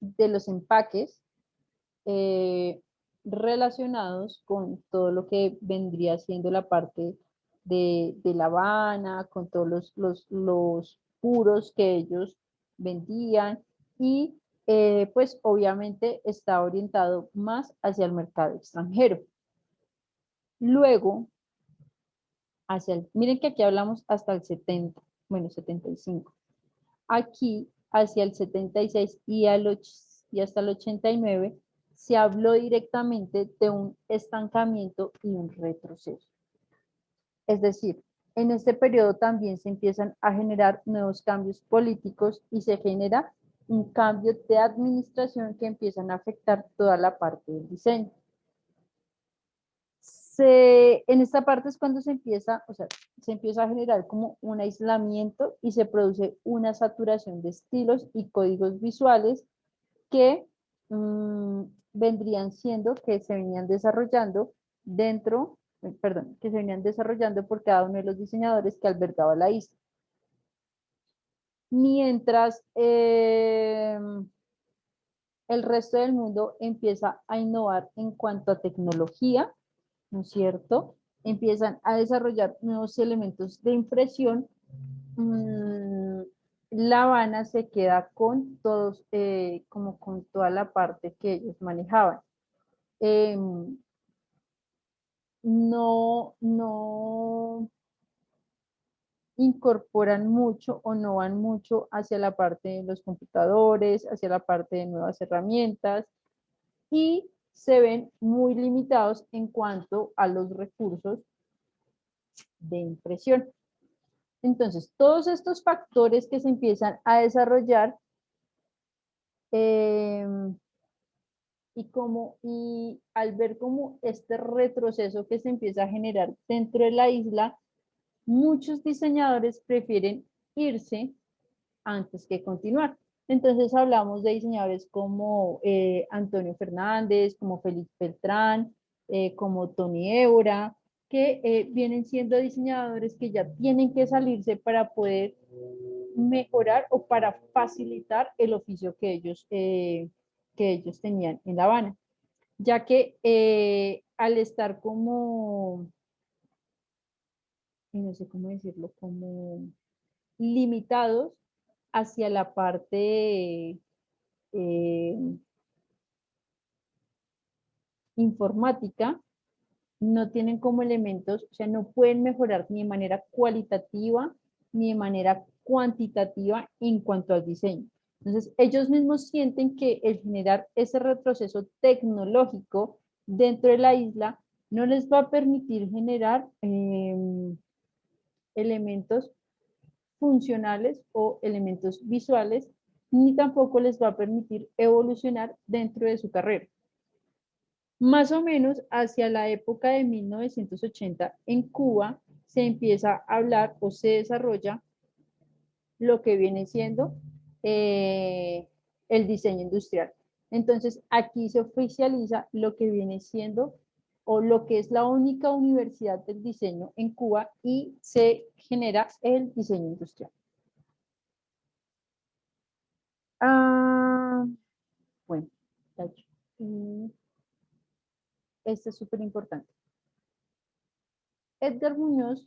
de los empaques relacionados con todo lo que vendría siendo la parte de La Habana, con todos los puros que ellos vendían y pues obviamente está orientado más hacia el mercado extranjero. Luego, miren que aquí hablamos hasta el 70, bueno, 75. Aquí, hacia el 76 y hasta el 89, se habló directamente de un estancamiento y un retroceso. Es decir, en este periodo también se empiezan a generar nuevos cambios políticos y se genera un cambio de administración que empiezan a afectar toda la parte del diseño. En esta parte es cuando se empieza a generar como un aislamiento y se produce una saturación de estilos y códigos visuales que vendrían siendo, que se venían desarrollando que se venían desarrollando por cada uno de los diseñadores que albergaba la isla. Mientras el resto del mundo empieza a innovar en cuanto a tecnología, ¿no es cierto? Empiezan a desarrollar nuevos elementos de impresión. La Habana se queda con todos, como con toda la parte que ellos manejaban. No incorporan mucho o no van mucho hacia la parte de los computadores, hacia la parte de nuevas herramientas y se ven muy limitados en cuanto a los recursos de impresión. Entonces, todos estos factores que se empiezan a desarrollar y al ver como este retroceso que se empieza a generar dentro de la isla, muchos diseñadores prefieren irse antes que continuar. Entonces hablamos de diseñadores como Antonio Fernández, como Félix Beltrán, como Tony Ebra, que vienen siendo diseñadores que ya tienen que salirse para poder mejorar o para facilitar el oficio que ellos tenían en La Habana, ya que al estar como, no sé cómo decirlo, como limitados hacia la parte informática, no tienen como elementos, o sea, no pueden mejorar ni de manera cualitativa ni de manera cuantitativa en cuanto al diseño. Entonces, ellos mismos sienten que el generar ese retroceso tecnológico dentro de la isla no les va a permitir generar elementos funcionales o elementos visuales, ni tampoco les va a permitir evolucionar dentro de su carrera. Más o menos hacia la época de 1980 en Cuba se empieza a hablar o se desarrolla lo que viene siendo el diseño industrial. Entonces aquí se oficializa lo que viene siendo o lo que es la única universidad del diseño en Cuba y se genera el diseño industrial. Bueno, este es súper importante. Edgar Muñoz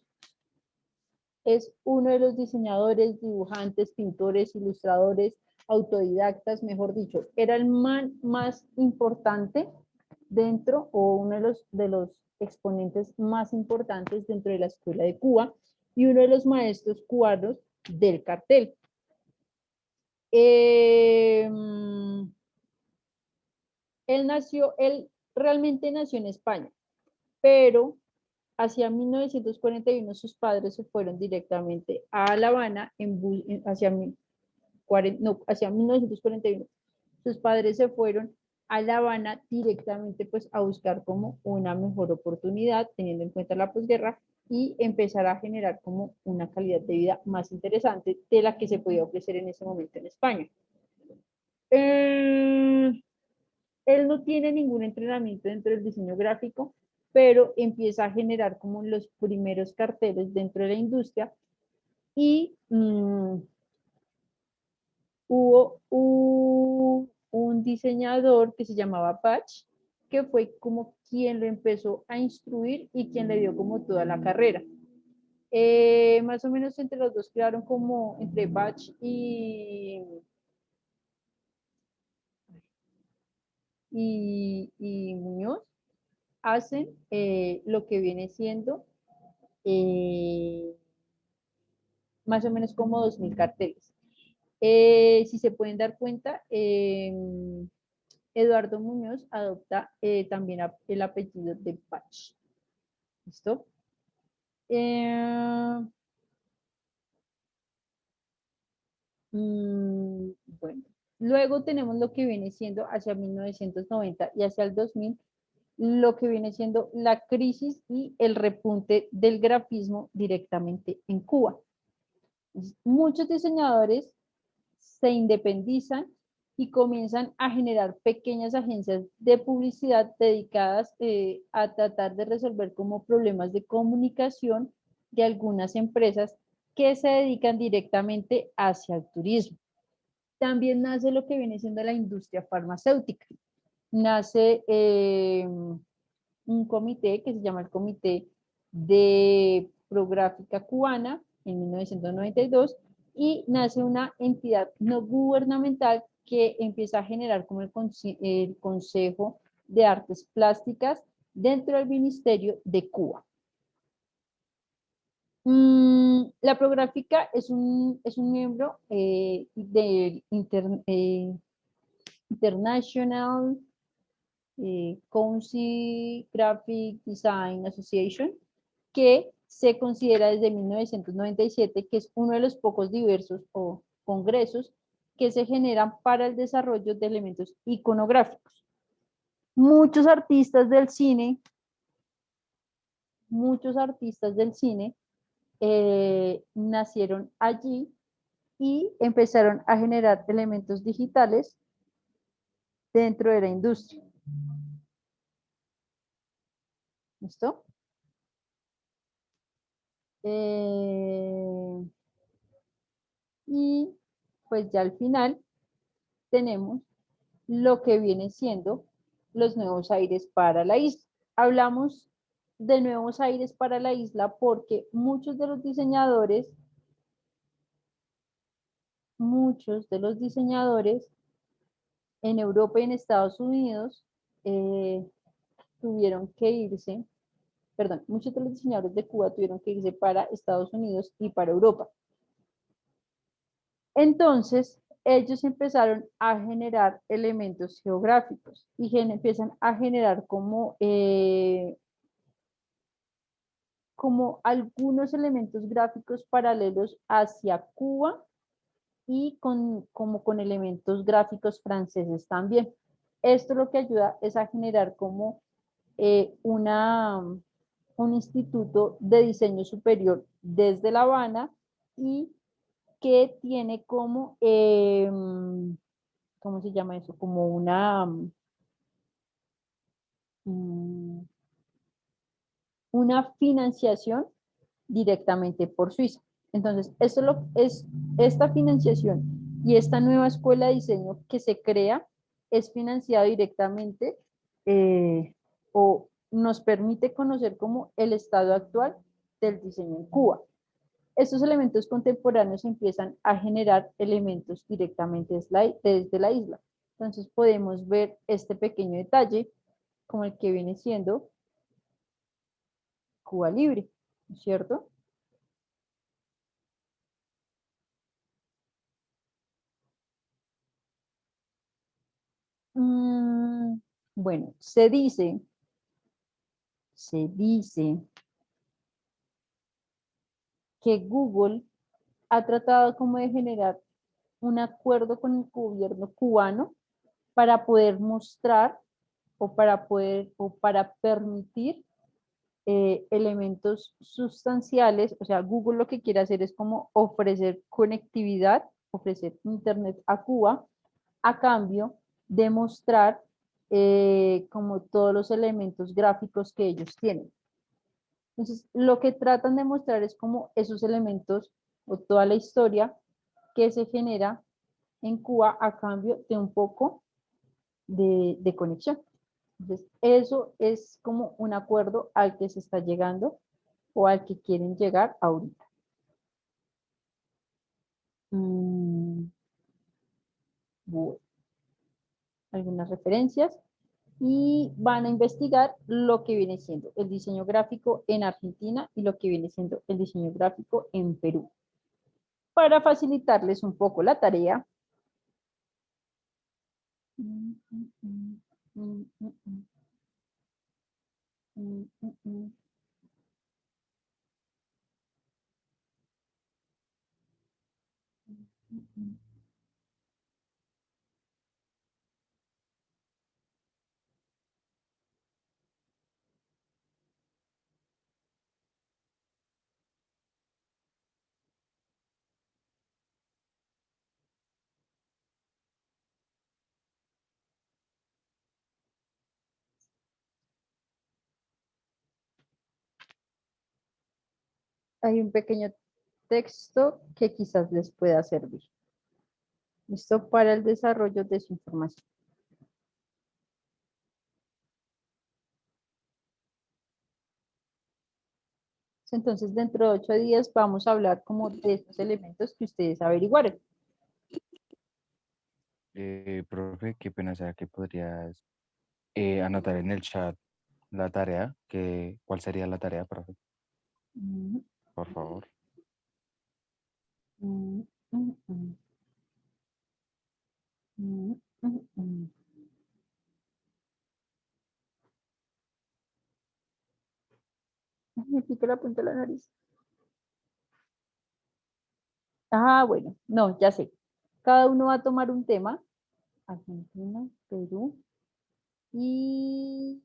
es uno de los diseñadores, dibujantes, pintores, ilustradores, autodidactas, mejor dicho, era el man más importante dentro, o uno de los exponentes más importantes dentro de la escuela de Cuba, y uno de los maestros cubanos del cartel. Él realmente nació en España, pero hacia 1941 sus padres se fueron directamente a La Habana hacia 1941. Sus padres se fueron a La Habana directamente pues a buscar como una mejor oportunidad, teniendo en cuenta la posguerra, y empezar a generar como una calidad de vida más interesante de la que se podía ofrecer en ese momento en España. Él no tiene ningún entrenamiento dentro del diseño gráfico, pero empieza a generar como los primeros carteles dentro de la industria, y hubo un diseñador que se llamaba Patch, que fue como quien lo empezó a instruir y quien le dio como toda la carrera. Más o menos entre los dos crearon como, entre Patch y Muñoz, hacen lo que viene siendo más o menos como 2000 carteles. Si se pueden dar cuenta, Eduardo Muñoz adopta también el apellido de Patch. ¿Listo? Bueno, luego tenemos lo que viene siendo hacia 1990 y hacia el 2000, lo que viene siendo la crisis y el repunte del grafismo directamente en Cuba. Muchos diseñadores se independizan y comienzan a generar pequeñas agencias de publicidad dedicadas a tratar de resolver como problemas de comunicación de algunas empresas que se dedican directamente hacia el turismo. También nace lo que viene siendo la industria farmacéutica. Nace un comité que se llama el Comité de Prográfica Cubana en 1992, y nace una entidad no gubernamental que empieza a generar como el Consejo de Artes Plásticas dentro del Ministerio de Cuba. La Prográfica es un miembro del International Council Graphic Design Association, que se considera desde 1997 que es uno de los pocos diversos o congresos que se generan para el desarrollo de elementos iconográficos. Muchos artistas del cine nacieron allí y empezaron a generar elementos digitales dentro de la industria. ¿Listo? Y pues ya al final tenemos lo que viene siendo los nuevos aires para la isla. Hablamos de nuevos aires para la isla porque muchos de los diseñadores en Europa y en Estados Unidos tuvieron que irse, muchos de los diseñadores de Cuba tuvieron que irse para Estados Unidos y para Europa. Entonces, ellos empezaron a generar elementos geográficos y empiezan a generar como algunos elementos gráficos paralelos hacia Cuba y como con elementos gráficos franceses también. Esto lo que ayuda es a generar como un instituto de diseño superior desde La Habana, y que tiene como, ¿cómo se llama eso? Como una financiación directamente por Suiza. Entonces, esta financiación y esta nueva escuela de diseño que se crea es financiada directamente o nos permite conocer como el estado actual del diseño en Cuba. estos elementos contemporáneos empiezan a generar elementos directamente desde la isla. Entonces podemos ver este pequeño detalle como el que viene siendo Cuba Libre, ¿no es cierto? Bueno, se dice que Google ha tratado como de generar un acuerdo con el gobierno cubano para poder mostrar o para permitir elementos sustanciales. O sea, Google lo que quiere hacer es como ofrecer conectividad, ofrecer internet a Cuba a cambio de mostrar como todos los elementos gráficos que ellos tienen. Entonces, lo que tratan de mostrar es como esos elementos o toda la historia que se genera en Cuba a cambio de un poco de conexión. Entonces, eso es como un acuerdo al que se está llegando o al que quieren llegar ahorita. Bueno, algunas referencias y van a investigar lo que viene siendo el diseño gráfico en Argentina y lo que viene siendo el diseño gráfico en Perú. Para facilitarles un poco la tarea, hay un pequeño texto que quizás les pueda servir. Listo para el desarrollo de su información. Entonces, dentro de 8 días vamos a hablar como de estos elementos que ustedes averiguaron.
Profe, qué pena, ¿será que podrías anotar en el chat la tarea? ¿Cuál sería la tarea, profe? Por favor.
Me pica la punta de la nariz. Ah, bueno, no, ya sé. Cada uno va a tomar un tema. Argentina, Perú y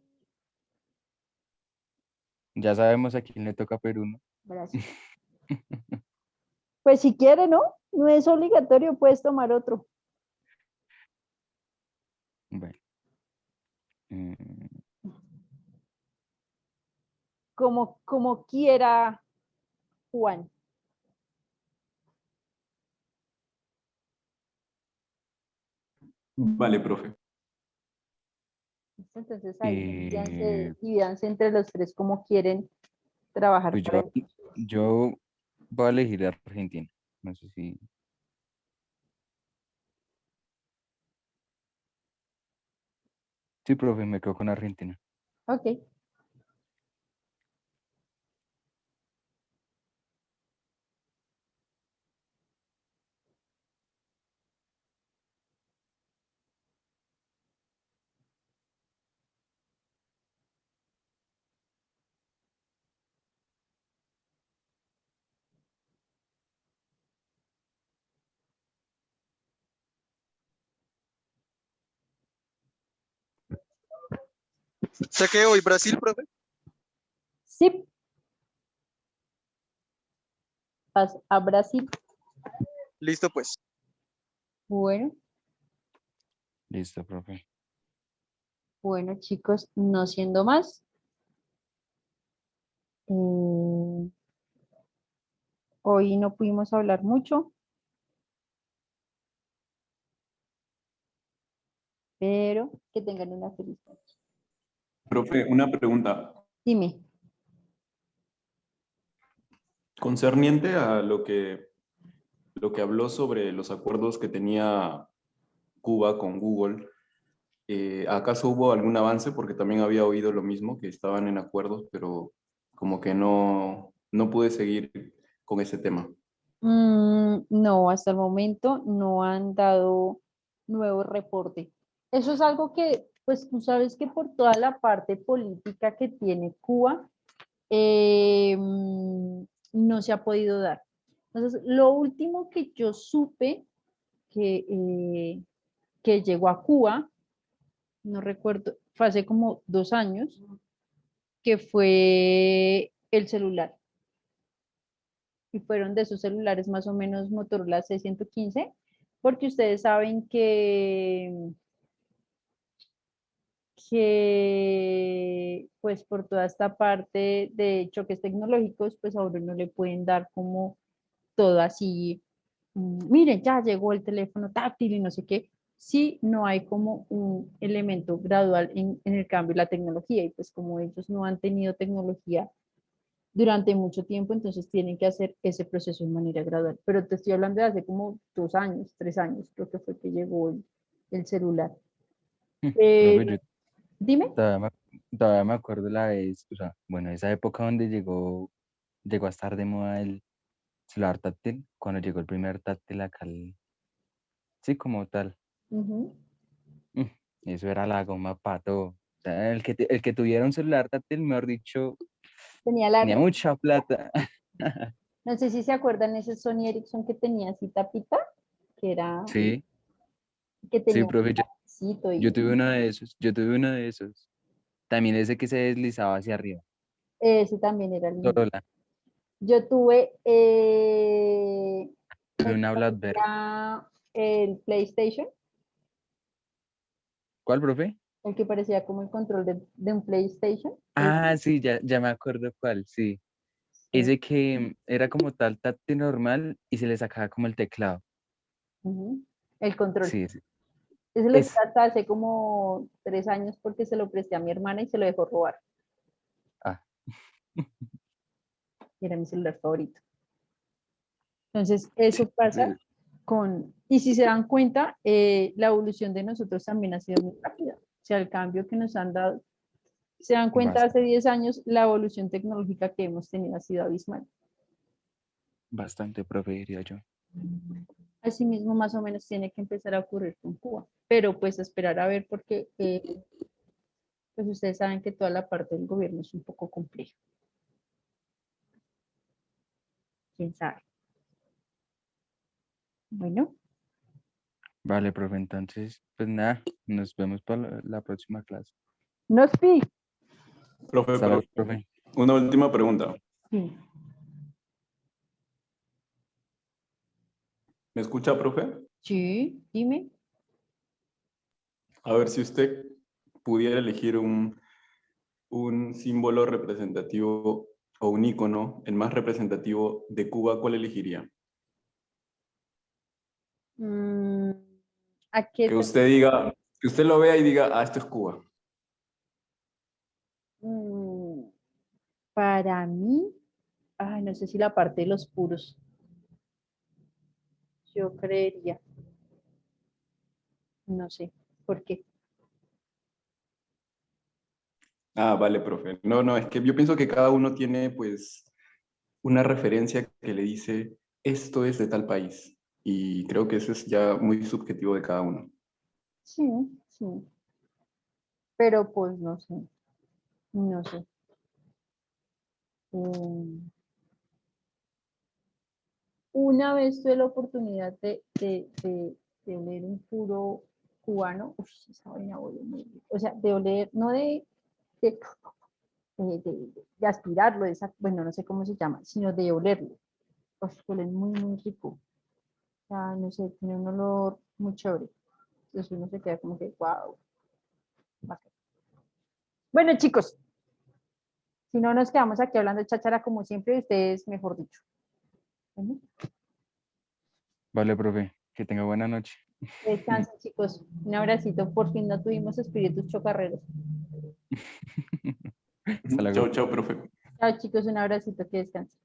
Ya sabemos a quién le toca Perú, ¿no?
Brasil. Pues si quiere, ¿no? No es obligatorio, puedes tomar otro.
Bueno.
Como quiera, Juan.
Vale, profe.
Entonces ahí divídanse entre los tres como quieren trabajar.
Pues
para
yo voy a elegir Argentina. No sé si... Sí, profe, me quedo con Argentina.
Ok.
¿Sé que hoy Brasil, profe?
Sí. Vas a Brasil.
Listo, pues.
Bueno,
Listo, profe.
bueno, chicos, no siendo más. Hoy no pudimos hablar mucho, pero que tengan una feliz noche.
Profe, una pregunta.
Dime.
concerniente a lo que habló sobre los acuerdos que tenía Cuba con Google, ¿acaso hubo algún avance? Porque también había oído lo mismo, que estaban en acuerdos, pero como que no pude seguir con ese tema.
No, hasta el momento no han dado nuevo reporte. Eso es algo que, pues tú sabes que por toda la parte política que tiene Cuba, no se ha podido dar. Entonces, lo último que yo supe que llegó a Cuba, no recuerdo, fue hace como 2 años, que fue el celular. Y fueron de esos celulares más o menos Motorola C115, porque ustedes saben que pues por toda esta parte de choques tecnológicos, pues a uno no le pueden dar como todo así, miren, ya llegó el teléfono táctil y no sé qué, si no hay como un elemento gradual en el cambio de la tecnología, y pues como ellos no han tenido tecnología durante mucho tiempo, entonces tienen que hacer ese proceso de manera gradual. Pero te estoy hablando de hace como 2 años, 3 años, creo que fue que llegó el celular.
Profe, yo
Dime.
todavía me acuerdo la vez, o sea, bueno, esa época donde llegó a estar de moda el celular táctil, cuando llegó el primer táctil acá, sí, como tal.
Ujú.
Eso era la goma para todo. O sea, el que tuviera un celular táctil, mejor dicho,
Tenía la,
tenía mucha plata.
no sé si se acuerdan ese Sony Ericsson que tenía así tapita, que era,
Sí,
que
sí,
tenía un
profe,
lapicito
yo
y
tuve uno de esos, También ese que se deslizaba hacia arriba.
ese también era lindo.
Solo
Yo tuve
tuve una BlackBerry.
el PlayStation,
¿Cuál, profe?
el que parecía como el control de un PlayStation.
Ah, sí, ya me acuerdo cuál, sí.
Sí.
Ese que era como tal táctil normal y se le sacaba como el teclado.
Ujú. El control.
Sí, sí.
Ese lo tuve
Es,
hasta hace como 3 años porque se lo presté a mi hermana y se lo dejó robar.
ah,
Era mi celular favorito. Entonces, eso pasa y si se dan cuenta, la evolución de nosotros también ha sido muy rápida. O sea, el cambio que nos han dado, se dan cuenta, hace 10 años, la evolución tecnológica que hemos tenido ha sido abismal.
bastante, profe, diría yo.
Asimismo, más o menos tiene que empezar a ocurrir con Cuba, pero pues esperar a ver porque pues ustedes saben que toda la parte del gobierno es un poco compleja. ¿Quién sabe? Bueno,
Vale, profe, entonces, pues nada, nos vemos para la próxima clase.
nos pi.
Profe,
Hasta luego, profe.
una última pregunta.
Sí.
¿Me escucha, profe?
Sí, dime.
A ver, si usted pudiera elegir un símbolo representativo o un icono, el más representativo de Cuba, ¿cuál elegiría?
¿A qué
Que usted diga, que usted lo vea y diga, ah, esto es Cuba.
Para mí, ay, no sé si la parte de los puros, yo creería, no sé, ¿por qué?
Ah, vale, profe. No, es que yo pienso que cada uno tiene, pues, una referencia que le dice, esto es de tal país. Y creo que eso es ya muy subjetivo de cada uno.
Sí, sí, pero pues no sé, no sé. Una vez tuve la oportunidad de oler un puro cubano, uf, esa vaina huele muy rico. O sea, de oler, no de, de aspirarlo, bueno, no sé cómo se llama, sino de olerlo. Uf, huele muy, muy rico. O sea, no sé, tiene un olor muy chévere. Entonces uno se queda como que, wow. Bueno, chicos, si no nos quedamos aquí hablando de cháchara como siempre, ustedes, mejor dicho. ¿Bueno?
Vale, profe, que tenga buena noche.
Descansen, chicos. Un abracito. Por fin no tuvimos espíritus chocarreros.
Hasta luego.
Chao, chao, profe.
Chao, chicos. Un abracito. Que descansen.